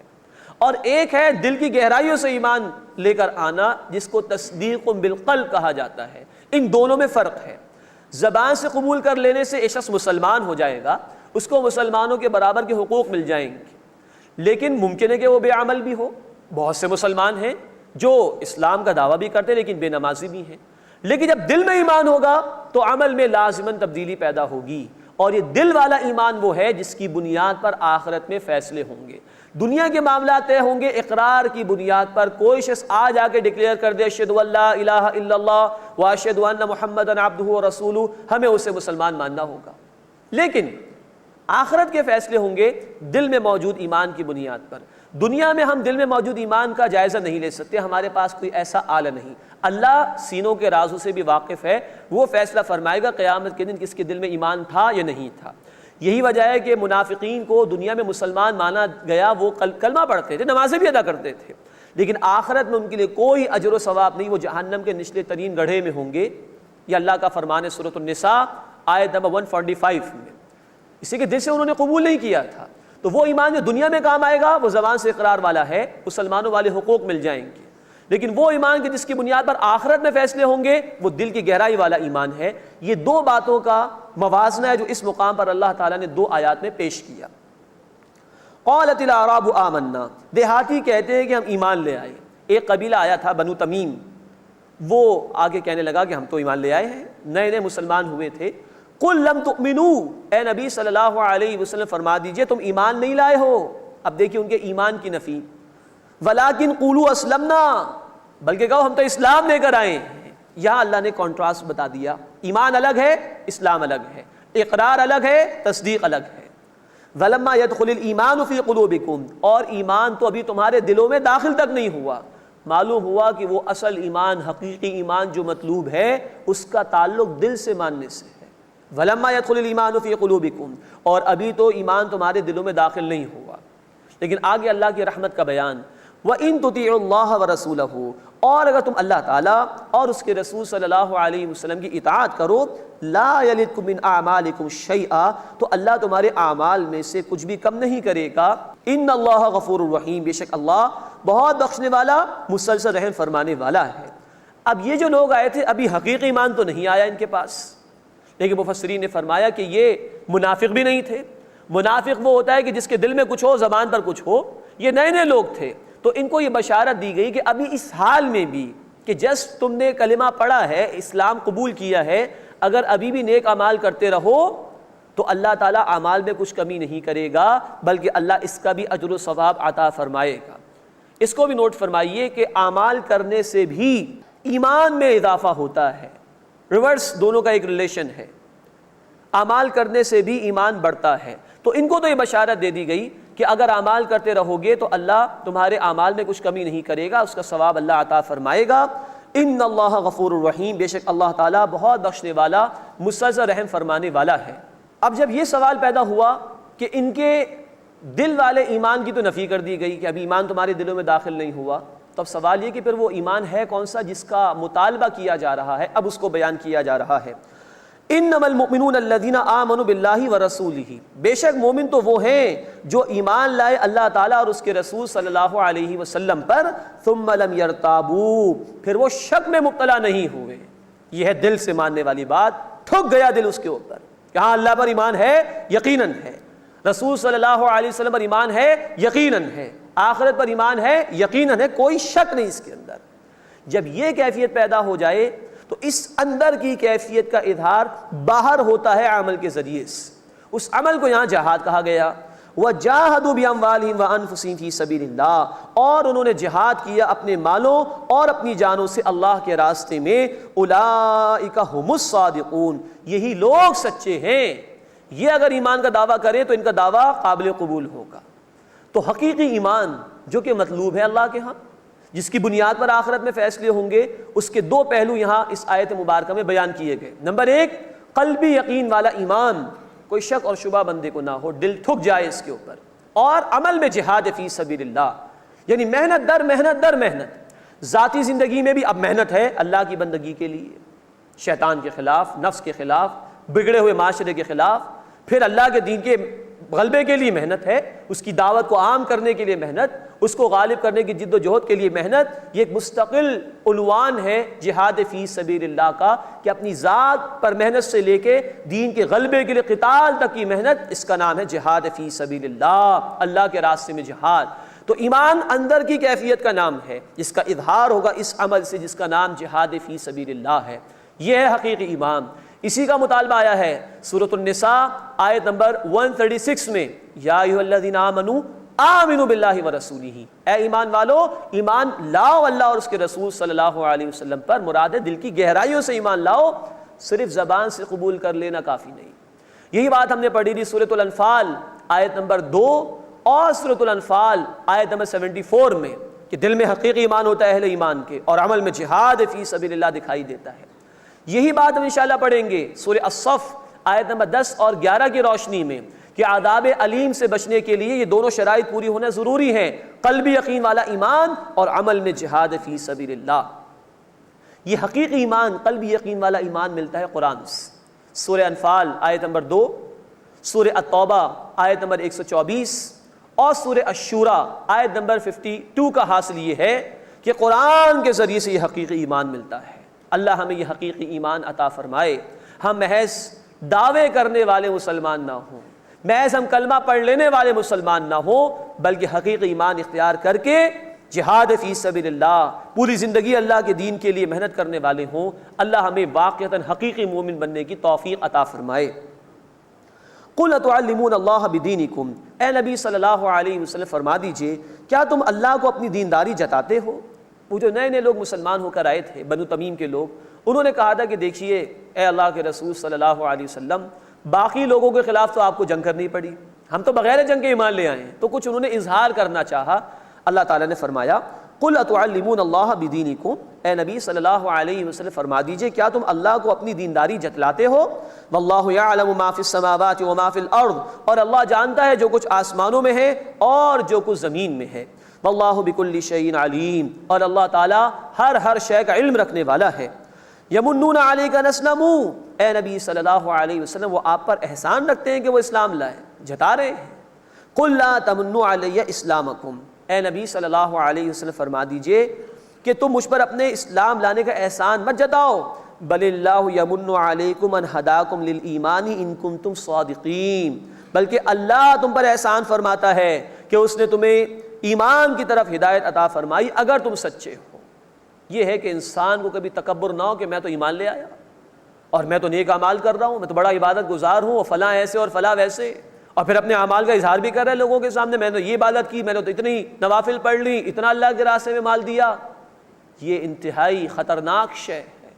اور ایک ہے دل کی گہرائیوں سے ایمان لے کر آنا جس کو تصدیق بالقلب کہا جاتا ہے. ان دونوں میں فرق ہے. زبان سے قبول کر لینے سے ایک شخص مسلمان ہو جائے گا, اس کو مسلمانوں کے برابر کے حقوق مل جائیں گے, لیکن ممکن ہے کہ وہ بے عمل بھی ہو. بہت سے مسلمان ہیں جو اسلام کا دعویٰ بھی کرتے لیکن بے نمازی بھی ہیں. لیکن جب دل میں ایمان ہوگا تو عمل میں لازماً تبدیلی پیدا ہوگی, اور یہ دل والا ایمان وہ ہے جس کی بنیاد پر آخرت میں فیصلے ہوں گے۔ دنیا کے معاملات طے ہوں گے اقرار کی بنیاد پر۔ کوئی شخص آج آ کے ڈکلیئر کر دے اشہدو ان لا الہ الا اللہ واشہدو ان محمدًا عبدہ ورسولہ، ہمیں اسے مسلمان ماننا ہوگا۔ لیکن آخرت کے فیصلے ہوں گے دل میں موجود ایمان کی بنیاد پر۔ دنیا میں ہم دل میں موجود ایمان کا جائزہ نہیں لے سکتے، ہمارے پاس کوئی ایسا آلہ نہیں۔ اللہ سینوں کے رازوں سے بھی واقف ہے، وہ فیصلہ فرمائے گا قیامت کے دن کس کے دل میں ایمان تھا یا نہیں تھا۔ یہی وجہ ہے کہ منافقین کو دنیا میں مسلمان مانا گیا، وہ کلمہ پڑھتے تھے، نمازیں بھی ادا کرتے تھے، لیکن آخرت میں ان کے لیے کوئی اجر و ثواب نہیں، وہ جہنم کے نچلے ترین گڑھے میں ہوں گے۔ یہ اللہ کا فرمان ہے سورۃ النساء آیت نمبر 145 میں، اسی کے دل سے انہوں نے قبول نہیں کیا تھا۔ تو وہ ایمان جو دنیا میں کام آئے گا وہ زبان سے اقرار والا ہے، مسلمانوں والے حقوق مل جائیں گے، لیکن وہ ایمان کے جس کی بنیاد پر آخرت میں فیصلے ہوں گے وہ دل کی گہرائی والا ایمان ہے۔ یہ دو باتوں کا موازنہ ہے جو اس مقام پر اللہ تعالیٰ نے دو آیات میں پیش کیا۔ قالت الاعراب آمنا، دیہاتی کہتے ہیں کہ ہم ایمان لے آئے۔ ایک قبیلہ آیا تھا بنو تمیم، وہ آگے کہنے لگا کہ ہم تو ایمان لے آئے ہیں، نئے نئے مسلمان ہوئے تھے۔ قل لم تؤمنوا، اے نبی صلی اللہ علیہ وسلم فرما دیجئے تم ایمان نہیں لائے ہو۔ اب دیکھیے ان کے ایمان کی نفی، ولیکن قولوا اسلمنا، بلکہ کہو ہم تو اسلام لے کر آئے ہیں۔ یہاں اللہ نے کنٹراسٹ بتا دیا، ایمان الگ ہے، اسلام الگ ہے، اقرار الگ ہے، تصدیق الگ ہے۔ ولما يدخل الایمان فی قلوبکم، اور ایمان تو ابھی تمہارے دلوں میں داخل تک نہیں ہوا۔ معلوم ہوا کہ وہ اصل ایمان، حقیقی ایمان جو مطلوب ہے اس کا تعلق دل سے ماننے سے ہے۔ ولما يدخل الایمان فی قلوبکم، اور ابھی تو ایمان تمہارے دلوں میں داخل نہیں ہوا۔ لیکن آگے اللہ کی رحمت کا بیان، وَإِن تُطِيعُوا اللَّهَ وَرَسُولَهُ، اور اگر تم اللہ تعالیٰ اور اس کے رسول صلی اللہ علیہ وسلم کی اطاعت کرو، لَا يَلِدْكُم مِّنْ أَعْمَالِكُمْ شَيْئًا، تو اللہ تمہارے اعمال میں سے کچھ بھی کم نہیں کرے گا۔ إِنَّ اللَّهَ غَفُورٌ رَحِيمٌ، بے شک اللہ بہت بخشنے والا، مسلسل رحم فرمانے والا ہے۔ اب یہ جو لوگ آئے تھے ابھی حقیقی ایمان تو نہیں آیا ان کے پاس، لیکن مفسرین نے فرمایا کہ یہ منافق بھی نہیں تھے۔ منافق وہ ہوتا ہے کہ جس کے دل میں کچھ ہو زبان پر کچھ ہو، یہ نئے نئے لوگ تھے، تو ان کو یہ بشارت دی گئی کہ ابھی اس حال میں بھی کہ جسٹ تم نے کلمہ پڑھا ہے، اسلام قبول کیا ہے، اگر ابھی بھی نیک اعمال کرتے رہو تو اللہ تعالیٰ اعمال میں کچھ کمی نہیں کرے گا، بلکہ اللہ اس کا بھی اجر و ثواب عطا فرمائے گا۔ اس کو بھی نوٹ فرمائیے کہ اعمال کرنے سے بھی ایمان میں اضافہ ہوتا ہے، ریورس دونوں کا ایک ریلیشن ہے، اعمال کرنے سے بھی ایمان بڑھتا ہے۔ تو ان کو تو یہ بشارت دے دی گئی کہ اگر اعمال کرتے رہو گے تو اللہ تمہارے اعمال میں کچھ کمی نہیں کرے گا، اس کا ثواب اللہ عطا فرمائے گا۔ ان اللہ غفور الرحیم، بے شک اللہ تعالیٰ بہت بخشنے والا، مسلسل رحم فرمانے والا ہے۔ اب جب یہ سوال پیدا ہوا کہ ان کے دل والے ایمان کی تو نفی کر دی گئی کہ ابھی ایمان تمہارے دلوں میں داخل نہیں ہوا، تو اب سوال یہ کہ پھر وہ ایمان ہے کون سا جس کا مطالبہ کیا جا رہا ہے، اب اس کو بیان کیا جا رہا ہے۔ انما المؤمنون الذین آمنوا باللہ ورسولہ، بے شک مومن تو وہ ہیں جو ایمان لائے اللہ تعالیٰ اور اس کے رسول صلی اللہ علیہ وسلم پر، ثم لم یرتابوا، پھر وہ شک میں مبتلا نہیں ہوئے۔ یہ ہے دل سے ماننے والی بات، ٹھک گیا دل اس کے اوپر کہ ہاں اللہ پر ایمان ہے، یقیناً ہے، رسول صلی اللہ علیہ وسلم پر ایمان ہے، یقیناً ہے، آخرت پر ایمان ہے، یقیناً ہے، کوئی شک نہیں اس کے اندر۔ جب یہ کیفیت پیدا ہو جائے تو اس اندر کی کیفیت کا اظہار باہر ہوتا ہے عمل کے ذریعے سے۔ اس عمل کو یہاں جہاد کہا گیا، وَجَاهَدُوا بِأَمْوَالِهِمْ وَأَنفُسِهِمْ فِي سَبِيلِ اللَّهِ، اور انہوں نے جہاد کیا اپنے مالوں اور اپنی جانوں سے اللہ کے راستے میں۔ أُولَٰئِكَ هُمُ الصَّادِقُونَ، یہی لوگ سچے ہیں۔ یہ اگر ایمان کا دعویٰ کریں تو ان کا دعویٰ قابل قبول ہوگا۔ تو حقیقی ایمان جو کہ مطلوب ہے اللہ کے ہاں، جس کی بنیاد پر آخرت میں فیصلے ہوں گے، اس کے دو پہلو یہاں اس آیت مبارکہ میں بیان کیے گئے۔ نمبر ایک، قلبی یقین والا ایمان، کوئی شک اور شبہ بندے کو نہ ہو، دل ٹھک جائے اس کے اوپر، اور عمل میں جہاد فی سبیل اللہ، یعنی محنت در محنت در محنت۔ ذاتی زندگی میں بھی اب محنت ہے اللہ کی بندگی کے لیے، شیطان کے خلاف، نفس کے خلاف، بگڑے ہوئے معاشرے کے خلاف، پھر اللہ کے دین کے غلبے کے لیے محنت ہے، اس کی دعوت کو عام کرنے کے لیے محنت، اس کو غالب کرنے کی جد و جہد کے لیے محنت۔ یہ ایک مستقل عنوان ہے جہاد فی سبیل اللہ کا، کہ اپنی ذات پر محنت سے لے کے دین کے غلبے کے لیے قتال تک کی محنت، اس کا نام ہے جہاد فی سبیل اللہ، اللہ کے راستے میں جہاد۔ تو ایمان اندر کی کیفیت کا نام ہے جس کا اظہار ہوگا اس عمل سے، جس کا نام جہاد فی سبیل اللہ ہے۔ یہ ہے حقیقی ایمان۔ اسی کا مطالبہ آیا ہے سورۃ النساء آیت نمبر 136 میں، یا ایھا الذین آمنوا آمنوا باللہ ورسولہ، اے ایمان والو ایمان لاؤ اللہ اور اس کے رسول صلی اللہ علیہ وسلم پر۔ مراد ہے دل کی گہرائیوں سے ایمان لاؤ، صرف زبان سے قبول کر لینا کافی نہیں۔ یہی بات ہم نے پڑھی تھی سورۃ الانفال آیت نمبر 2 اور سورۃ الانفال آیت نمبر 74 میں، کہ دل میں حقیقی ایمان ہوتا ہے اہل ایمان کے، اور عمل میں جہاد فی سبیل اللہ دکھائی دیتا ہے۔ یہی بات ہم انشاءاللہ پڑھیں گے سورہ الصف آیت نمبر 10 اور 11 کی روشنی میں، کہ عذاب علیم سے بچنے کے لیے یہ دونوں شرائط پوری ہونا ضروری ہیں، قلبی یقین والا ایمان اور عمل میں جہاد فی سبیل اللہ۔ یہ حقیقی ایمان، قلبی یقین والا ایمان ملتا ہے قرآن سے۔ سورہ انفال آیت نمبر 2، سورہ التوبہ آیت نمبر 124 اور سورہ الشورى آیت نمبر 52 کا حاصل یہ ہے کہ قرآن کے ذریعے سے یہ حقیقی ایمان ملتا ہے۔ اللہ ہمیں یہ حقیقی ایمان عطا فرمائے، ہم محض دعوے کرنے والے مسلمان نہ ہوں، محض ہم کلمہ پڑھ لینے والے مسلمان نہ ہوں، بلکہ حقیقی ایمان اختیار کر کے جہاد فی سبیل اللہ، پوری زندگی اللہ کے دین کے لیے محنت کرنے والے ہوں۔ اللہ ہمیں واقعتاً حقیقی مومن بننے کی توفیق عطا فرمائے۔ قُلْ أَتُعَلِّمُونَ اللَّهَ بِدِينِكُمْ، اے نبی صلی اللہ علیہ وسلم فرما دیجئے کیا تم اللہ کو اپنی دینداری جتاتے ہو؟ وہ جو نئے نئے لوگ مسلمان ہو کر آئے تھے، بنو تمیم کے لوگ، انہوں نے کہا تھا کہ دیکھیے اے اللہ کے رسول صلی اللہ علیہ وسلم، باقی لوگوں کے خلاف تو آپ کو جنگ کرنی پڑی، ہم تو بغیر جنگ کے ایمان لے آئے ہیں۔ تو کچھ انہوں نے اظہار کرنا چاہا، اللہ تعالیٰ نے فرمایا قُلْ أَتُعَلِّمُونَ اللَّهَ بِدِينِكُمْ، اے نبی صلی اللہ علیہ وسلم فرما دیجئے کیا تم اللہ کو اپنی دینداری جتلاتے ہو؟ وَاللَّهُ يَعْلَمُ مَا فِي السَّمَاوَاتِ وَمَا فِي الْأَرْضِ، اور اللہ جانتا ہے جو کچھ آسمانوں میں ہے اور جو کچھ زمین میں ہے۔ وَاللَّهُ بِكُلِّ شَيْءٍ عَلِيمٌ، اور اللہ تعالیٰ ہر شے کا علم رکھنے والا ہے۔ یمنون علیک ان اسلموا، اے نبی صلی اللہ علیہ وسلم وہ آپ پر احسان رکھتے ہیں کہ وہ اسلام لائے، جتا رہے ہیں۔ قل لا تمنوا علی اسلامکم، اے نبی صلی اللہ علیہ وسلم فرما دیجئے کہ تم مجھ پر اپنے اسلام لانے کا احسان مت جتاؤ، بل اللہ یمن علیکم ان ہداکم للایمان ان کنتم صادقین، بلکہ اللہ تم پر احسان فرماتا ہے کہ اس نے تمہیں ایمان کی طرف ہدایت عطا فرمائی اگر تم سچے ہو۔ یہ ہے کہ انسان کو کبھی تکبر نہ ہو کہ میں تو ایمان لے آیا اور میں تو نیک اعمال کر رہا ہوں، میں تو بڑا عبادت گزار ہوں، اور فلاں ایسے اور فلاں ویسے، اور پھر اپنے اعمال کا اظہار بھی کر رہے ہیں لوگوں کے سامنے، میں نے یہ عبادت کی، میں نے تو اتنی نوافل پڑھ لی، اتنا اللہ کے راستے میں مال دیا۔ یہ انتہائی خطرناک شے ہے،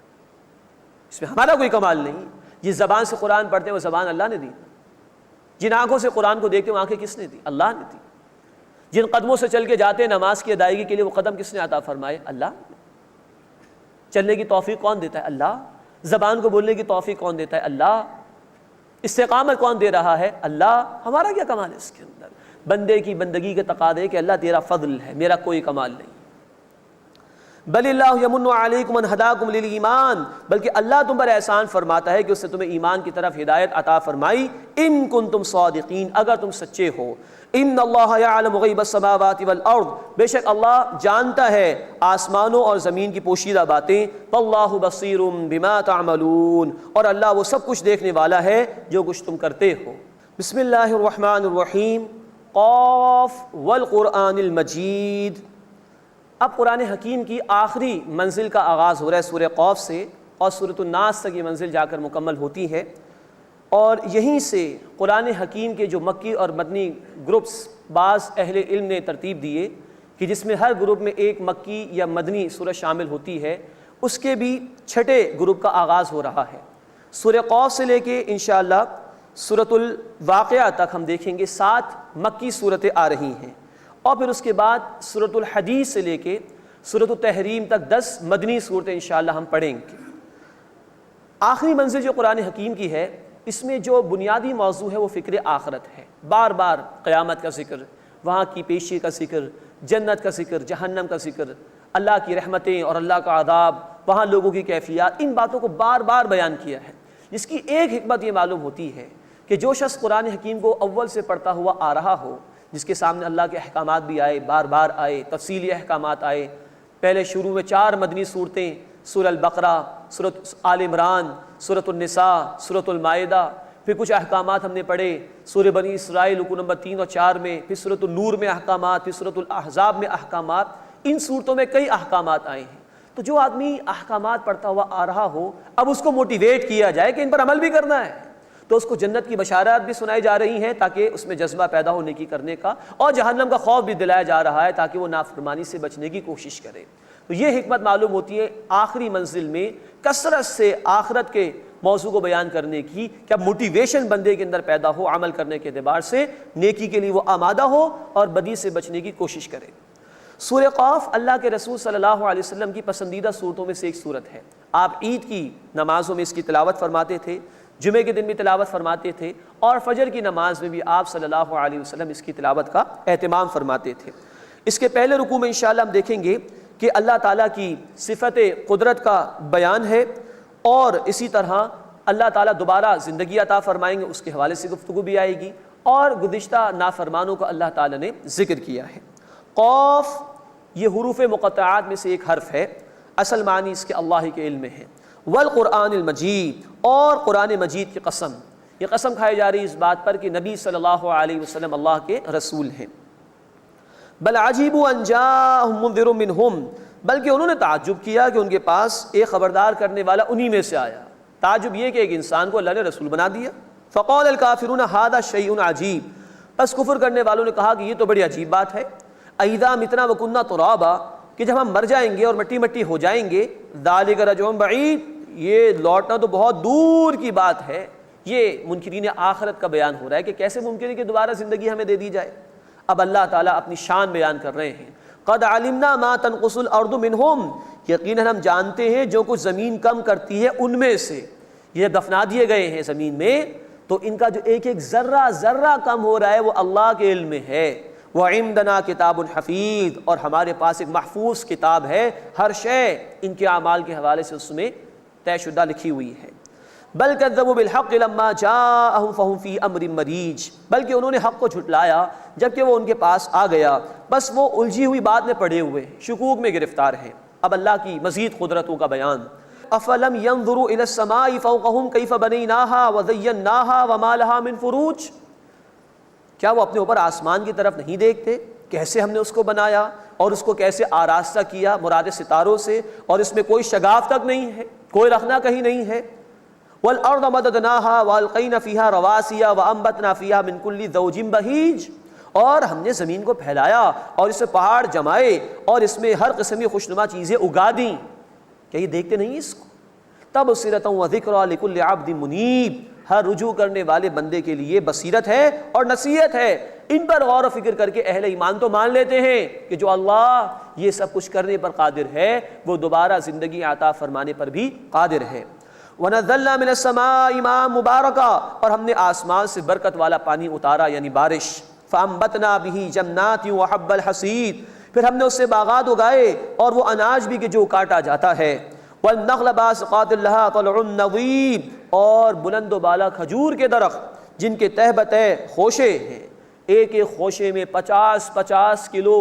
اس میں ہمارا کوئی کمال نہیں۔ جس زبان سے قرآن پڑھتے ہیں وہ زبان اللہ نے دی، جن آنکھوں سے قرآن کو دیکھتے ہیں وہ آنکھیں کس نے دی؟ اللہ نے دی۔ جن قدموں سے چل کے جاتے ہیں نماز کی ادائیگی کے لیے وہ قدم کس نے عطا فرمائے؟ اللہ نے۔ چلنے کی توفیق کون دیتا ہے؟ اللہ۔ زبان کو بولنے کی توفیق کون دیتا ہے؟ اللہ۔ استقامت کون دے رہا ہے؟ اللہ۔ ہمارا کیا کمال ہے اس کے اندر؟ بندے کی بندگی کے تقاضے کہ اللہ تیرا فضل ہے، میرا کوئی کمال نہیں۔ بل اللہ یمن علیکم ان ہداکم للایمان، بلکہ اللہ تم پر احسان فرماتا ہے کہ اس نے تمہیں ایمان کی طرف ہدایت عطا فرمائی، ان کنتم صادقین، اگر تم سچے ہو۔ ان اللہ یعلم غیب السماوات والارض، بے شک اللہ جانتا ہے آسمانوں اور زمین کی پوشیدہ باتیں، واللہ بصیر بما تعملون، اور اللہ وہ سب کچھ دیکھنے والا ہے جو کچھ تم کرتے ہو۔ بسم اللہ الرحمن الرحیم، قاف والقرآن المجید۔ اب قرآن حکیم کی آخری منزل کا آغاز ہو رہا ہے سورہ قاف سے، اور سورۃ الناس تک یہ منزل جا کر مکمل ہوتی ہے، اور یہیں سے قرآن حکیم کے جو مکی اور مدنی گروپس بعض اہل علم نے ترتیب دیے کہ جس میں ہر گروپ میں ایک مکی یا مدنی سورہ شامل ہوتی ہے، اس کے بھی چھٹے گروپ کا آغاز ہو رہا ہے۔ سورہ قاف سے لے کے انشاءاللہ سورۃ الواقعہ تک ہم دیکھیں گے 7 مکی صورتیں آ رہی ہیں، اور پھر اس کے بعد سورۃ الحدید سے لے کے سورۃ التحریم تک 10 مدنی صورتیں انشاءاللہ ہم پڑھیں گے۔ آخری منزل جو قرآن حکیم کی ہے، اس میں جو بنیادی موضوع ہے وہ فکر آخرت ہے، بار بار قیامت کا ذکر، وہاں کی پیشی کا ذکر، جنت کا ذکر، جہنم کا ذکر، اللہ کی رحمتیں اور اللہ کا عذاب، وہاں لوگوں کی کیفیات، ان باتوں کو بار بار بیان کیا ہے، جس کی ایک حکمت یہ معلوم ہوتی ہے کہ جو شخص قرآن حکیم کو اول سے پڑھتا ہوا آ رہا ہو، جس کے سامنے اللہ کے احکامات بھی آئے، بار بار آئے، تفصیلی احکامات آئے، پہلے شروع میں 4 مدنی صورتیں، سورہ البقرہ، سورۃ آل عمران، سورۃ النساء، سورۃ المائدہ، پھر کچھ احکامات ہم نے پڑھے سورہ بنی اسرائیل رکوع نمبر 3 اور 4 میں، پھر سورۃ النور میں احکامات، پھر سورۃ الاحزاب میں احکامات، ان صورتوں میں کئی احکامات آئے ہیں۔ تو جو آدمی احکامات پڑھتا ہوا آ رہا ہو، اب اس کو موٹیویٹ کیا جائے کہ ان پر عمل بھی کرنا ہے، تو اس کو جنت کی بشارات بھی سنائی جا رہی ہیں تاکہ اس میں جذبہ پیدا ہو نیکی کرنے کا، اور جہنم کا خوف بھی دلایا جا رہا ہے تاکہ وہ نافرمانی سے بچنے کی کوشش کرے۔ تو یہ حکمت معلوم ہوتی ہے آخری منزل میں کثرت سے آخرت کے موضوع کو بیان کرنے کی، کہ اب موٹیویشن بندے کے اندر پیدا ہو عمل کرنے کے اعتبار سے، نیکی کے لیے وہ آمادہ ہو اور بدی سے بچنے کی کوشش کرے۔ سورہ قاف اللہ کے رسول صلی اللہ علیہ وسلم کی پسندیدہ صورتوں میں سے ایک صورت ہے۔ آپ عید کی نمازوں میں اس کی تلاوت فرماتے تھے، جمعے کے دن بھی تلاوت فرماتے تھے، اور فجر کی نماز میں بھی آپ صلی اللہ علیہ وسلم اس کی تلاوت کا اہتمام فرماتے تھے۔ اس کے پہلے رکوع میں انشاءاللہ ہم دیکھیں گے کہ اللہ تعالیٰ کی صفت قدرت کا بیان ہے، اور اسی طرح اللہ تعالیٰ دوبارہ زندگی عطا فرمائیں گے، اس کے حوالے سے گفتگو بھی آئے گی، اور گزشتہ نافرمانوں کو اللہ تعالیٰ نے ذکر کیا ہے۔ قاف یہ حروف مقطعات میں سے ایک حرف ہے، اصل معنی اس کے اللہ ہی کے علم میں ہے۔ والقرآن المجید، اور قرآن مجید کی قسم، یہ قسم کھائی جا رہی ہے اس بات پر کہ نبی صلی اللہ علیہ وسلم اللہ کے رسول ہیں۔ بل عجیبوا ان جاءہم منذر منہم، بلکہ انہوں نے تعجب کیا کہ ان کے پاس ایک خبردار کرنے والا انہی میں سے آیا۔ تعجب یہ کہ ایک انسان کو اللہ نے رسول بنا دیا۔ فقال الکافرون ھذا شیء عجیب، بس کفر کرنے والوں نے کہا کہ یہ تو بڑی عجیب بات ہے۔ اذا متنا وکنا ترابا، کہ جب ہم مر جائیں گے اور مٹی مٹی ہو جائیں گے، ذالک رجع بعید، یہ لوٹنا تو بہت دور کی بات ہے۔ یہ منکرین آخرت کا بیان ہو رہا ہے کہ کیسے ممکن ہے کہ دوبارہ زندگی ہمیں دے دی جائے۔ اب اللہ تعالیٰ اپنی شان بیان کر رہے ہیں۔ قد علمنا ما تنقص الارض منہم، یقیناً ہم جانتے ہیں جو کچھ زمین کم کرتی ہے ان میں سے، یہ دفنا دیے گئے ہیں زمین میں، تو ان کا جو ایک ایک ذرہ ذرہ کم ہو رہا ہے وہ اللہ کے علم میں ہے۔ وعندنا کتاب حفیظ، اور ہمارے پاس ایک محفوظ کتاب ہے، ہر شے ان کے اعمال کے حوالے سے اس میں طے شدہ لکھی ہوئی ہے۔ بل کذبوا بالحق لما جاءہم فہم فی امر مریج، بلکہ انہوں نے حق کو جھٹلایا جبکہ وہ ان کے پاس آ گیا، بس وہ الجھی ہوئی بات میں پڑے ہوئے شکوک میں گرفتار ہیں۔ اب اللہ کی مزید قدرتوں کا بیان۔ افلم ينظروا الى السماء فوقهم كيف بنيناها وزيناها وما لها من فروج، کیا وہ اپنے اوپر آسمان کی طرف نہیں دیکھتے کیسے ہم نے اس کو بنایا اور اس کو کیسے آراستہ کیا مراد ستاروں سے، اور اس میں کوئی شگاف تک نہیں ہے، کوئی رخنا کہیں نہیں ہے۔ والارض مددناها والقینا فیہا رواسیا وانبتنا فیہا من کل زوج بہیج، اور ہم نے زمین کو پھیلایا اور اس میں پہاڑ جمائے اور اس میں ہر قسم کی خوشنما چیزیں اگا دیں، کیا یہ دیکھتے نہیں اس کو؟ تبصرۃ وذکریٰ لکل عبد منیب، ہر رجوع کرنے والے بندے کے لیے بصیرت ہے اور نصیحت ہے۔ ان پر غور و فکر کر کے اہل ایمان تو مان لیتے ہیں کہ جو اللہ یہ سب کچھ کرنے پر قادر ہے وہ دوبارہ زندگی عطا فرمانے پر بھی قادر ہے۔ وَنَزَّلْنَا مِنَ السَّمَاءِ مَاءً مُبَارَكًا، اور ہم نے آسمان سے برکت والا پانی اتارا یعنی بارش۔ فَأَنبَتْنَا بِهِ جَنَّاتٍ وَحَبَّ الْحَصِيدِ، پھر ہم نے اس سے باغات اگائے اور وہ اناج بھی کہ جو کاٹا جاتا ہے۔ وَالنَّخْلَ بَاسِقَاتٍ لَهَا طَلْعٌ نَضِيدٌ، اور بلند و بالا کھجور کے درخت جن کے تہ بتہ خوشے ہیں، ایک ایک خوشے میں 50 کلو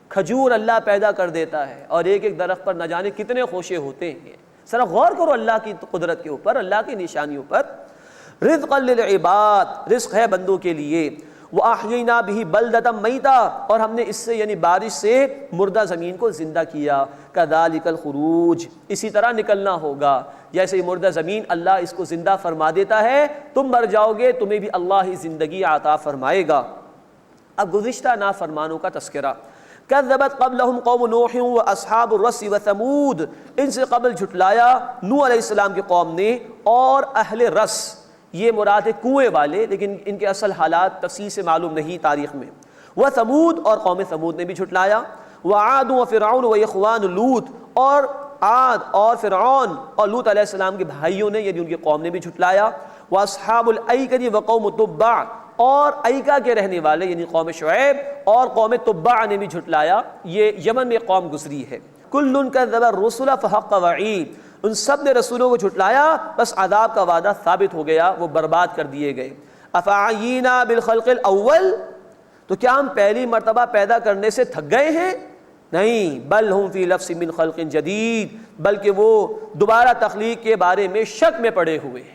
کھجور اللہ پیدا کر دیتا ہے، اور ایک ایک درخت پر نہ جانے کتنے خوشے ہوتے ہیں۔ ذرا غور کرو اللہ کی قدرت کے اوپر، اللہ کی نشانیوں پر۔ رزقا للعباد، رزق ہے بندوں کے لیے۔ وَأَحْيَيْنَا بِهِ بَلْدَةً مَيْتًا، اور ہم نے اس سے یعنی بارش سے مردہ زمین کو زندہ کیا۔ كَذَلِكَ الْخُرُوجِ، اسی طرح نکلنا ہوگا، جیسے مردہ زمین اللہ اس کو زندہ فرما دیتا ہے، تم مر جاؤ گے تمہیں بھی اللہ ہی زندگی عطا فرمائے گا۔ اب گزشتہ نافرمانوں کا تذکرہ۔ كذبت قبلهم قوم نوح واصحاب الرس وثمود، ان سے قبل جھٹلایا نوح علیہ السلام کی قوم نے اور اہل رس، یہ مراد ہے کنویں والے، لیکن ان کے اصل حالات تفصیل سے معلوم نہیں تاریخ میں۔ وثمود، اور قوم ثمود نے بھی جھٹلایا۔ وعاد وفرعون واخوان لوط، اور عاد اور فرعون اور لوط علیہ السلام کے بھائیوں نے یعنی ان کی قوم نے بھی جھٹلایا۔ واصحاب الایکہ وقوم تبع، اور ایکا کے رہنے والے یعنی قوم شعیب اور قوم تبع نے بھی جھٹلایا، یہ یمن میں قوم گزری ہے۔ کل کذب الرسل فحق وعید، ان سب نے رسولوں کو جھٹلایا بس عذاب کا وعدہ ثابت ہو گیا، وہ برباد کر دیے گئے۔ افعینا بالخلق الاول، تو کیا ہم پہلی مرتبہ پیدا کرنے سے تھک گئے ہیں؟ نہیں، بل ہم فی لفظ من خلق جدید، بلکہ وہ دوبارہ تخلیق کے بارے میں شک میں پڑے ہوئے ہیں۔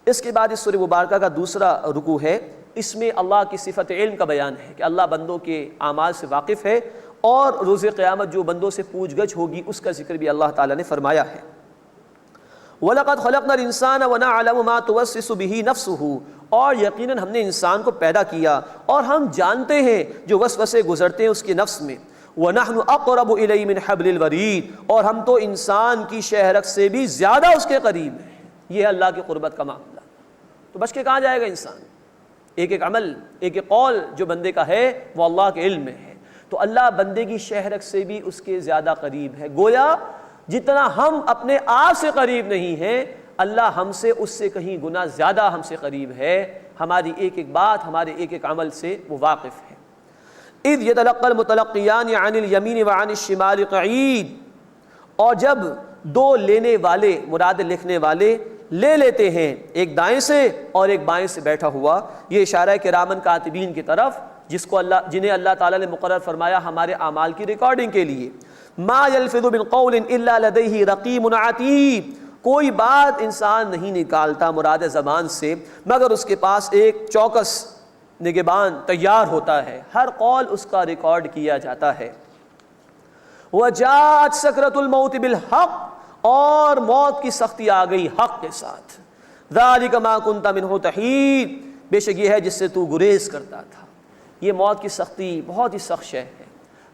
اس کے بعد اس سورہ مبارکہ کا دوسرا رکوع ہے، اس میں اللہ کی صفت علم کا بیان ہے کہ اللہ بندوں کے اعمال سے واقف ہے اور روز قیامت جو بندوں سے پوچھ گچھ ہوگی اس کا ذکر بھی اللہ تعالیٰ نے فرمایا ہے۔ وَلَقَدْ خَلَقْنَا الْإِنسَانَ وَنَعْلَمُ مَا تُوَسْوِسُ بِهِ نَفْسُهُ، اور یقیناً ہم نے انسان کو پیدا کیا اور ہم جانتے ہیں جو وسوسے گزرتے ہیں اس کے نفس میں۔ وَنَحْنُ أَقْرَبُ إِلَيْهِ مِنْ حَبْلِ الْوَرِيدِ، اور ہم تو انسان کی شہرک سے بھی زیادہ اس کے قریب ہیں۔ یہ ہے اللہ کی قربت کا معاملہ۔ تو بچ کے کہاں جائے گا انسان؟ ایک ایک عمل، ایک ایک قول جو بندے کا ہے وہ اللہ کے علم میں ہے، تو اللہ بندے کی شہرک سے بھی اس کے زیادہ قریب ہے۔ گویا جتنا ہم اپنے آپ سے قریب نہیں ہیں، اللہ ہم سے اس سے کہیں گنا زیادہ ہم سے قریب ہے، ہماری ایک ایک بات، ہمارے ایک ایک عمل سے وہ واقف ہے۔ اذ يتلقى المتلقيان عن اليمين وعن الشمال قعيد، اور جب دو لینے والے، مراد لکھنے والے، لے لیتے ہیں ایک دائیں سے اور ایک بائیں سے بیٹھا ہوا، یہ اشارہ ہے کرامن کاتبین کی طرف، جنہیں اللہ تعالیٰ نے مقرر فرمایا ہمارے اعمال کی ریکارڈنگ کے لیے۔ ما يلفظ من قول الا لديه رقیب عتید، کوئی بات انسان نہیں نکالتا مراد زبان سے مگر اس کے پاس ایک چوکس نگہبان تیار ہوتا ہے، ہر قول اس کا ریکارڈ کیا جاتا ہے۔ وجاءت سکرۃ الموت بالحق، اور موت کی سختی آ گئی حق کے ساتھ۔ ذالک ما کنت منہ تحید، بے شک یہ ہے جس سے تو گریز کرتا تھا۔ یہ موت کی سختی بہت ہی سخت شے ہے۔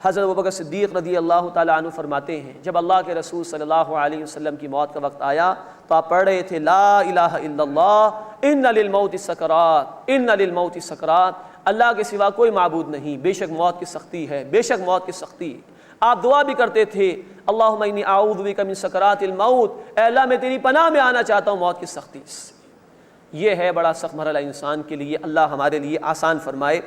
حضرت ابوبکر صدیق رضی اللہ تعالیٰ عنہ فرماتے ہیں جب اللہ کے رسول صلی اللہ علیہ وسلم کی موت کا وقت آیا تو آپ پڑھ رہے تھے لا الہ الا اللہ ان للموت سکرات ان للموت سکرات، اللہ کے سوا کوئی معبود نہیں، بے شک موت کی سختی ہے، بے شک موت کی سختی ہے۔ آپ دعا بھی کرتے تھے اللہم انی اعوذ بک من سکرات الموت، اے اللہ میں تیری پناہ میں آنا چاہتا ہوں موت کی سختی سے۔ یہ ہے بڑا سخت مرحلہ انسان کے لیے، اللہ ہمارے لیے آسان فرمائے۔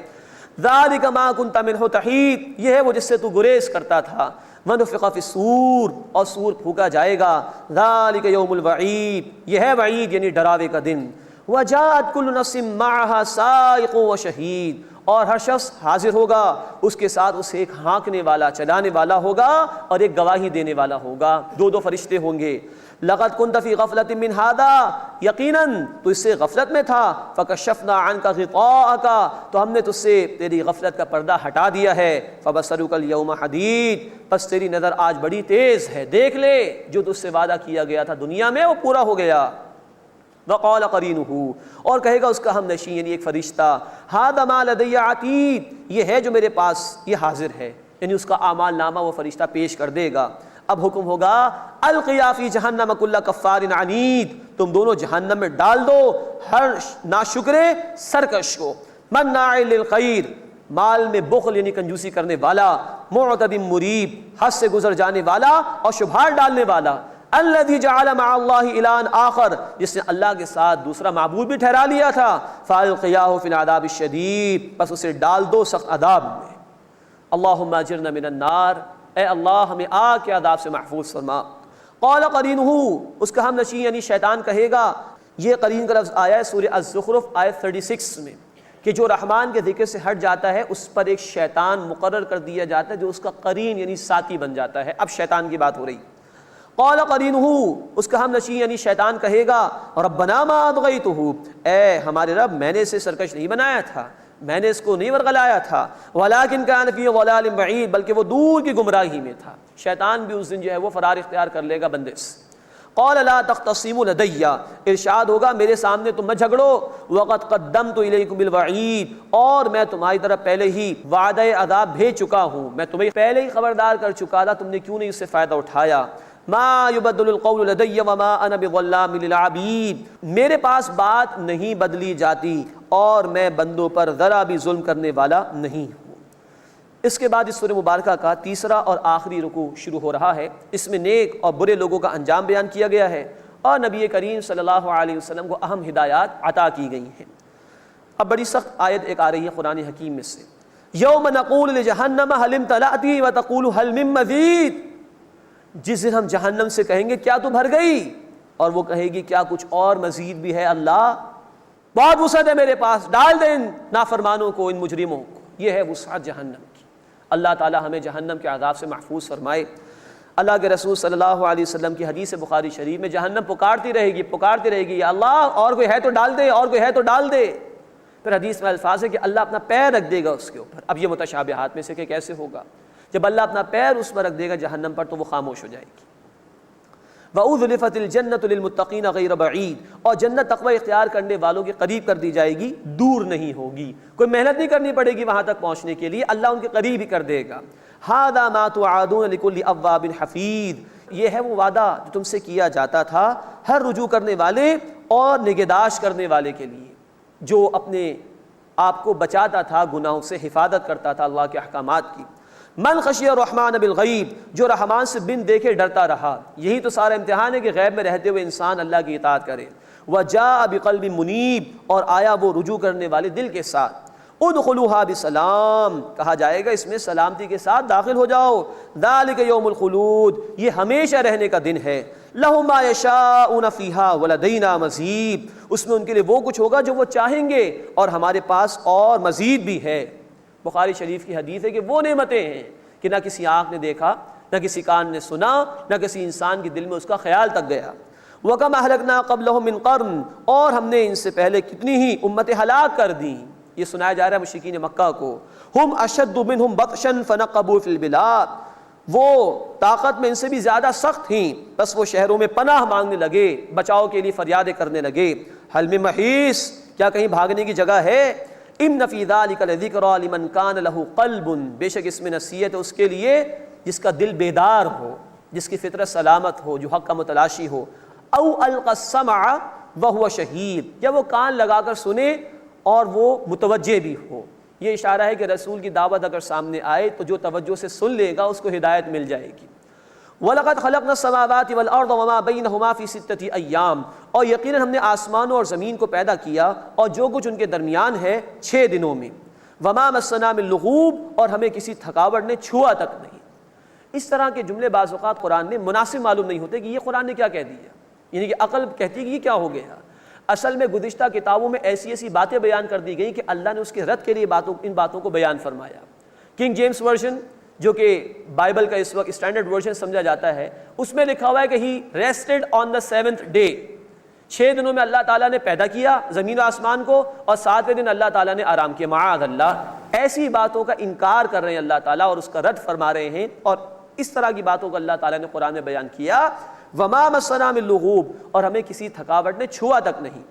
ذالک ما کنت منہ تحید، یہ ہے وہ جس سے تو گریز کرتا تھا۔ ونفخ فی الصور، اور سور پھونکا جائے گا۔ ذالک یوم الوعید، یہ ہے وعید یعنی ڈراوے کا دن۔ وجاءت کل نفس معها سائق وشہید، اور ہر شخص حاضر ہوگا، اس کے ساتھ اسے ایک ہانکنے والا، چلانے والا ہوگا اور ایک گواہی دینے والا ہوگا، دو فرشتے ہوں گے۔ لقد كنت في غفلة من هذا، یقیناً تو اس سے غفلت میں تھا۔ فكشفنا عنك غطاءك، تو ہم نے تجھ سے تیری غفلت کا پردہ ہٹا دیا ہے۔ فبصرك اليوم حدید، بس تیری نظر آج بڑی تیز ہے، دیکھ لے جو تجھ سے وعدہ کیا گیا تھا دنیا میں وہ پورا ہو گیا۔ وقال قرینہ، اور کہے گا اس کا ہم نشین یعنی ایک فرشتہ، ھذا ما لدی عتید، یہ ہے جو میرے پاس یہ حاضر ہے، یعنی اس کا اعمال نامہ وہ فرشتہ پیش کر دے گا۔ اب حکم ہوگا القیا فی جہنم کل کفار عنید، تم دونوں جہنم میں ڈال دو ہر ناشکرے سرکش کو، مناع للخیر، مال میں بخل یعنی کنجوسی کرنے والا، معتد مریب، حد سے گزر جانے والا اور شبہات ڈالنے والا، الذی جعل مع اللہ الہا آخر، جس نے اللہ کے ساتھ دوسرا معبود بھی ٹھہرا لیا تھا، فالقیاہ فی العذاب الشدید، بس اسے ڈال دو سخت عذاب میں۔ اللہم اجرنا من النار، اے اللہ ہمیں آگ کے عذاب سے محفوظ فرما۔ قال قرینہ، اس کا ہم نشین یعنی شیطان کہے گا، یہ قرین کا لفظ آیا ہے سورہ الزخرف آیت 36 میں کہ جو رحمان کے ذکر سے ہٹ جاتا ہے اس پر ایک شیطان مقرر کر دیا جاتا ہے جو اس کا قرین یعنی ساتھی بن جاتا ہے۔ اب شیطان کی بات ہو رہی۔ قال قرینہ، اس کا ہم نشین یعنی شیطان کہے گا ربنا ما اطغیتہ، اے ہمارے رب میں نے اسے سرکش نہیں بنایا تھا، میں نے اس کو نہیں ورگلایا تھا، ولکن کان فی ضلال بعید، بلکہ وہ دور کی گمراہی میں تھا۔ شیطان بھی اس دن جو ہے وہ فرار اختیار کر لے گا بندے سے۔ قال لا تختصموا لدی، ارشاد ہوگا میرے سامنے تم مت جھگڑو، وقد قدمت الیکم بالوعید، اور میں تمہاری طرف پہلے ہی وعدہ عذاب بھیج چکا ہوں، میں تمہیں پہلے ہی خبردار کر چکا تھا، تم نے کیوں نہیں اس سے فائدہ اٹھایا۔ ما یبدل القول لدی وما انا بظلام للعبید، میرے پاس بات نہیں بدلی جاتی اور میں بندوں پر ذرا بھی ظلم کرنے والا نہیں ہوں۔ اس کے بعد اس سورہ مبارکہ کا تیسرا اور آخری رکوع شروع ہو رہا ہے، اس میں نیک اور برے لوگوں کا انجام بیان کیا گیا ہے اور نبی کریم صلی اللہ علیہ وسلم کو اہم ہدایات عطا کی گئی ہیں۔ اب بڑی سخت آیت ایک آ رہی ہے قرآن حکیم میں سے، یوم نقول لجہنم هل امتلأت وتقول هل من مزید، جس دن ہم جہنم سے کہیں گے کیا تو بھر گئی، اور وہ کہے گی کیا کچھ اور مزید بھی ہے، اللہ بہت وسعت ہے میرے پاس، ڈال دیں ان نافرمانوں کو، ان مجرموں کو۔ یہ ہے وسعت جہنم کی۔ اللہ تعالی ہمیں جہنم کے عذاب سے محفوظ فرمائے۔ اللہ کے رسول صلی اللہ علیہ وسلم کی حدیث بخاری شریف میں جہنم پکارتی رہے گی یا اللہ اور کوئی ہے تو ڈال دے، اور کوئی ہے تو ڈال دے۔ پھر حدیث میں الفاظ ہے کہ اللہ اپنا پیر رکھ دے گا اس کے اوپر۔ اب یہ متشابہات میں سے کہ کیسے ہوگا، جب اللہ اپنا پیر اس پر رکھ دے گا جہنم پر تو وہ خاموش ہو جائے گی۔ وَأُذْلِفَتِ الْجَنَّةُ لِلْمُتَّقِينَ غَيْرَ بَعِيدٍ، اور جنت تقوی اختیار کرنے والوں کے قریب کر دی جائے گی، دور نہیں ہوگی، کوئی محنت نہیں کرنی پڑے گی وہاں تک پہنچنے کے لیے، اللہ ان کے قریب ہی کر دے گا۔ هَذَا مَا تُوعَدُونَ لِكُلِّ أَوَّابٍ حَفِيظٍ، یہ ہے وہ وعدہ جو تم سے کیا جاتا تھا ہر رجوع کرنے والے اور نگہداشت کرنے والے کے لیے، جو اپنے آپ کو بچاتا تھا گناہوں سے، حفاظت کرتا تھا اللہ کے احکامات کی۔ من خشی الرحمن بالغیب، جو رحمان سے بن دیکھے ڈرتا رہا، یہی تو سارا امتحان ہے کہ غیب میں رہتے ہوئے انسان اللہ کی اطاعت کرے۔ وجاء بقلب منیب، اور آیا وہ رجوع کرنے والے دل کے ساتھ۔ ادخلوها بسلام، کہا جائے گا اس میں سلامتی کے ساتھ داخل ہو جاؤ۔ ذالک یوم الخلود، یہ ہمیشہ رہنے کا دن ہے۔ لہم ما یشاءون فیہا ولدینا مزید، اس میں ان کے لیے وہ کچھ ہوگا جو وہ چاہیں گے اور ہمارے پاس اور مزید بھی ہے۔ بخاری شریف کی حدیث ہے کہ وہ نعمتیں ہیں کہ نہ کسی آنکھ نے دیکھا، نہ کسی کان نے سنا، نہ کسی انسان کے دل میں اس کا خیال تک گیا۔ وَكَمْ أَهْلَكْنَا قَبْلَهُم مِّن قَرْنٍ، اور ہم نے ان سے پہلے کتنی ہی امتیں ہلاک کر دیں۔ یہ سنایا جا رہا ہے مشرکین مکہ کو۔ ہم اشد منہم بطشا فنقبوا فی البلاد، وہ طاقت میں ان سے بھی زیادہ سخت تھیں، بس وہ شہروں میں پناہ مانگنے لگے، بچاؤ کے لیے فریادیں کرنے لگے۔ حل من محیص، کیا کہیں بھاگنے کی جگہ ہے؟ ان فی ذلک لذکری لمن کان لہ قلب، بے شک اس میں نصیحت ہے اس کے لیے جس کا دل بیدار ہو، جس کی فطرت سلامت ہو، جو حق کا متلاشی ہو۔ او القى السمع وهو شہید، یا وہ کان لگا کر سنے اور وہ متوجہ بھی ہو۔ یہ اشارہ ہے کہ رسول کی دعوت اگر سامنے آئے تو جو توجہ سے سن لے گا اس کو ہدایت مل جائے گی۔ وَلَقَدْ خَلَقْنَا السَّمَاوَاتِ وَالْأَرْضَ وَمَا بَيْنَهُمَا فِي سِتَّةِ أَيَّامٍ، اور یقیناً ہم نے آسمانوں اور زمین کو پیدا کیا اور جو کچھ ان کے درمیان ہے 6 دنوں میں۔ وَمَا مَسَّنَا مِن لُغُوبٍ، اور ہمیں کسی تھکاوٹ نے چھوا تک نہیں۔ اس طرح کے جملے بعض اوقات قرآن میں مناسب معلوم نہیں ہوتے کہ یہ قرآن نے کیا کہہ دیا، یعنی کہ عقل کہتی ہے کہ یہ کیا ہو گیا۔ اصل میں گزشتہ کتابوں میں ایسی ایسی باتیں بیان کر دی گئیں کہ اللہ نے اس کے رد کے لیے ان باتوں کو بیان فرمایا۔ کنگ جیمز ورژن، جو کہ بائبل کا اس وقت اسٹینڈرڈ ورژن سمجھا جاتا ہے، اس میں لکھا ہوا ہے کہ ہی ریسٹڈ آن دا 7th ڈے، 6 دنوں میں اللہ تعالیٰ نے پیدا کیا زمین و آسمان کو، اور 7ویں دن اللہ تعالیٰ نے آرام کیا۔ معاذ اللہ، ایسی باتوں کا انکار کر رہے ہیں اللہ تعالیٰ اور اس کا رد فرما رہے ہیں، اور اس طرح کی باتوں کو اللہ تعالیٰ نے قرآن میں بیان کیا۔ وما مسنا من لغوب، اور ہمیں کسی تھکاوٹ نے چھوا تک نہیں۔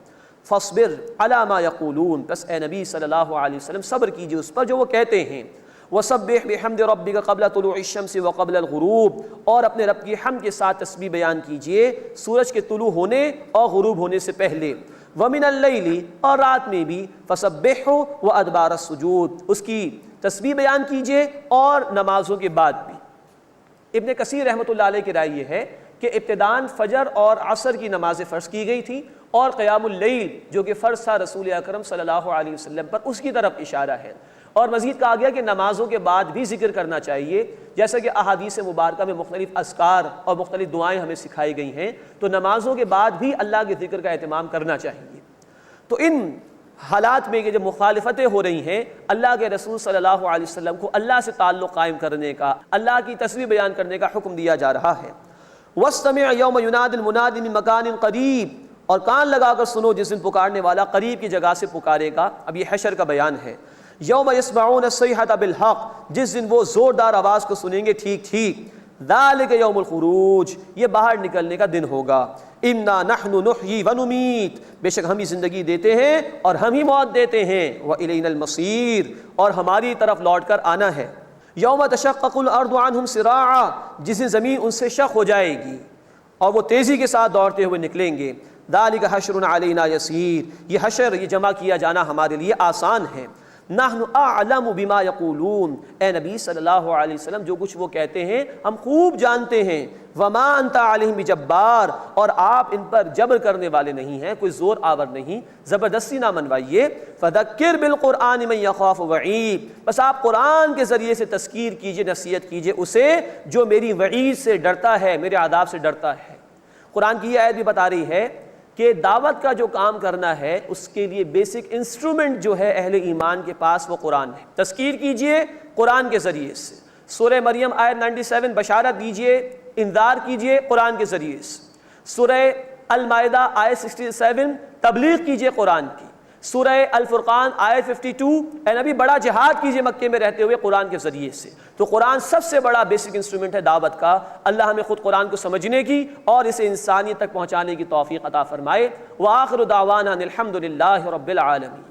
فاصبر علی ما یقولون، بس اے نبی صلی اللہ علیہ وسلم صبر کیجئے اس پر جو وہ کہتے ہیں۔ وسبح بحمد ربک قبل طلوع الشمس وقبل الغروب، اور اپنے رب کی حمد کے ساتھ تسبیح بیان کیجئے سورج کے طلوع ہونے اور غروب ہونے سے پہلے۔ ومن اللیل، اور رات میں بھی، فسبحہ وادبار السجود، اس کی تسبیح بیان کیجئے اور نمازوں کے بعد بھی۔ ابن کثیر رحمۃ اللہ علیہ کی رائے یہ ہے کہ ابتداءً فجر اور عصر کی نمازیں فرض کی گئی تھیں، اور قیام اللیل جو کہ فرض تھا رسول اکرم صلی اللہ علیہ وسلم پر، اس کی طرف اشارہ ہے۔ اور مزید کہا گیا کہ نمازوں کے بعد بھی ذکر کرنا چاہیے، جیسا کہ احادیث مبارکہ میں مختلف اذکار اور مختلف دعائیں ہمیں سکھائی گئی ہیں، تو نمازوں کے بعد بھی اللہ کے ذکر کا اہتمام کرنا چاہیے۔ تو ان حالات میں کہ جب مخالفتیں ہو رہی ہیں، اللہ کے رسول صلی اللہ علیہ وسلم کو اللہ سے تعلق قائم کرنے کا، اللہ کی تسبیح بیان کرنے کا حکم دیا جا رہا ہے۔ وَاسْتَمِعْ يَوْمَ يُنَادِ الْمُنَادِ مِن مَكَانٍ قَرِيبٍ، اور کان لگا کر سنو جس دن پکارنے والا قریب کی جگہ سے پکارے گا۔ اب یہ حشر کا بیان ہے۔ یوم یسمعون الصیحۃ بالحق، جس دن وہ زوردار آواز کو سنیں گے ٹھیک ٹھیک۔ ذالک یوم الخروج، یہ باہر نکلنے کا دن ہوگا۔ انا نحن نحیی ونمیت، بے شک ہم ہی زندگی دیتے ہیں اور ہم ہی موت دیتے ہیں۔ والینا المصیر، اور ہماری طرف لوٹ کر آنا ہے۔ یوم تشقق الارض عنہم سراعا، جس دن زمین ان سے شق ہو جائے گی اور وہ تیزی کے ساتھ دوڑتے ہوئے نکلیں گے۔ ذالک حشر علینا یسیر، یہ حشر، یہ جمع کیا جانا ہمارے لیے آسان ہے۔ نحن اعلم بما یقولون، اے نبی صلی اللہ علیہ وسلم جو کچھ وہ کہتے ہیں ہم خوب جانتے ہیں۔ وما انت علیہم بجبار، اور آپ ان پر جبر کرنے والے نہیں ہیں، کوئی زور آور نہیں، زبردستی نہ منوائیے۔ فذکر بالقرآن من یخاف وعید، بس آپ قرآن کے ذریعے سے تذکیر کیجئے، نصیحت کیجئے اسے جو میری وعید سے ڈرتا ہے، میرے عذاب سے ڈرتا ہے۔ قرآن کی یہ آیت بھی بتا رہی ہے کہ دعوت کا جو کام کرنا ہے اس کے لیے بیسک انسٹرومنٹ جو ہے اہل ایمان کے پاس وہ قرآن ہے۔ تذکیر کیجئے قرآن کے ذریعے سے۔ سورہ مریم آیت 97 بشارت دیجئے، انذار کیجئے قرآن کے ذریعے سے۔ سورہ المائدہ آیت 67 تبلیغ کیجئے قرآن کی۔ سورہ الفرقان آیت 52، اے نبی بڑا جہاد کیجئے مکے میں رہتے ہوئے قرآن کے ذریعے سے۔ تو قرآن سب سے بڑا بیسک انسٹرومنٹ ہے دعوت کا۔ اللہ ہمیں خود قرآن کو سمجھنے کی اور اسے انسانیت تک پہنچانے کی توفیق عطا فرمائے۔ وآخر دعوانا الحمد للہ رب العالمین۔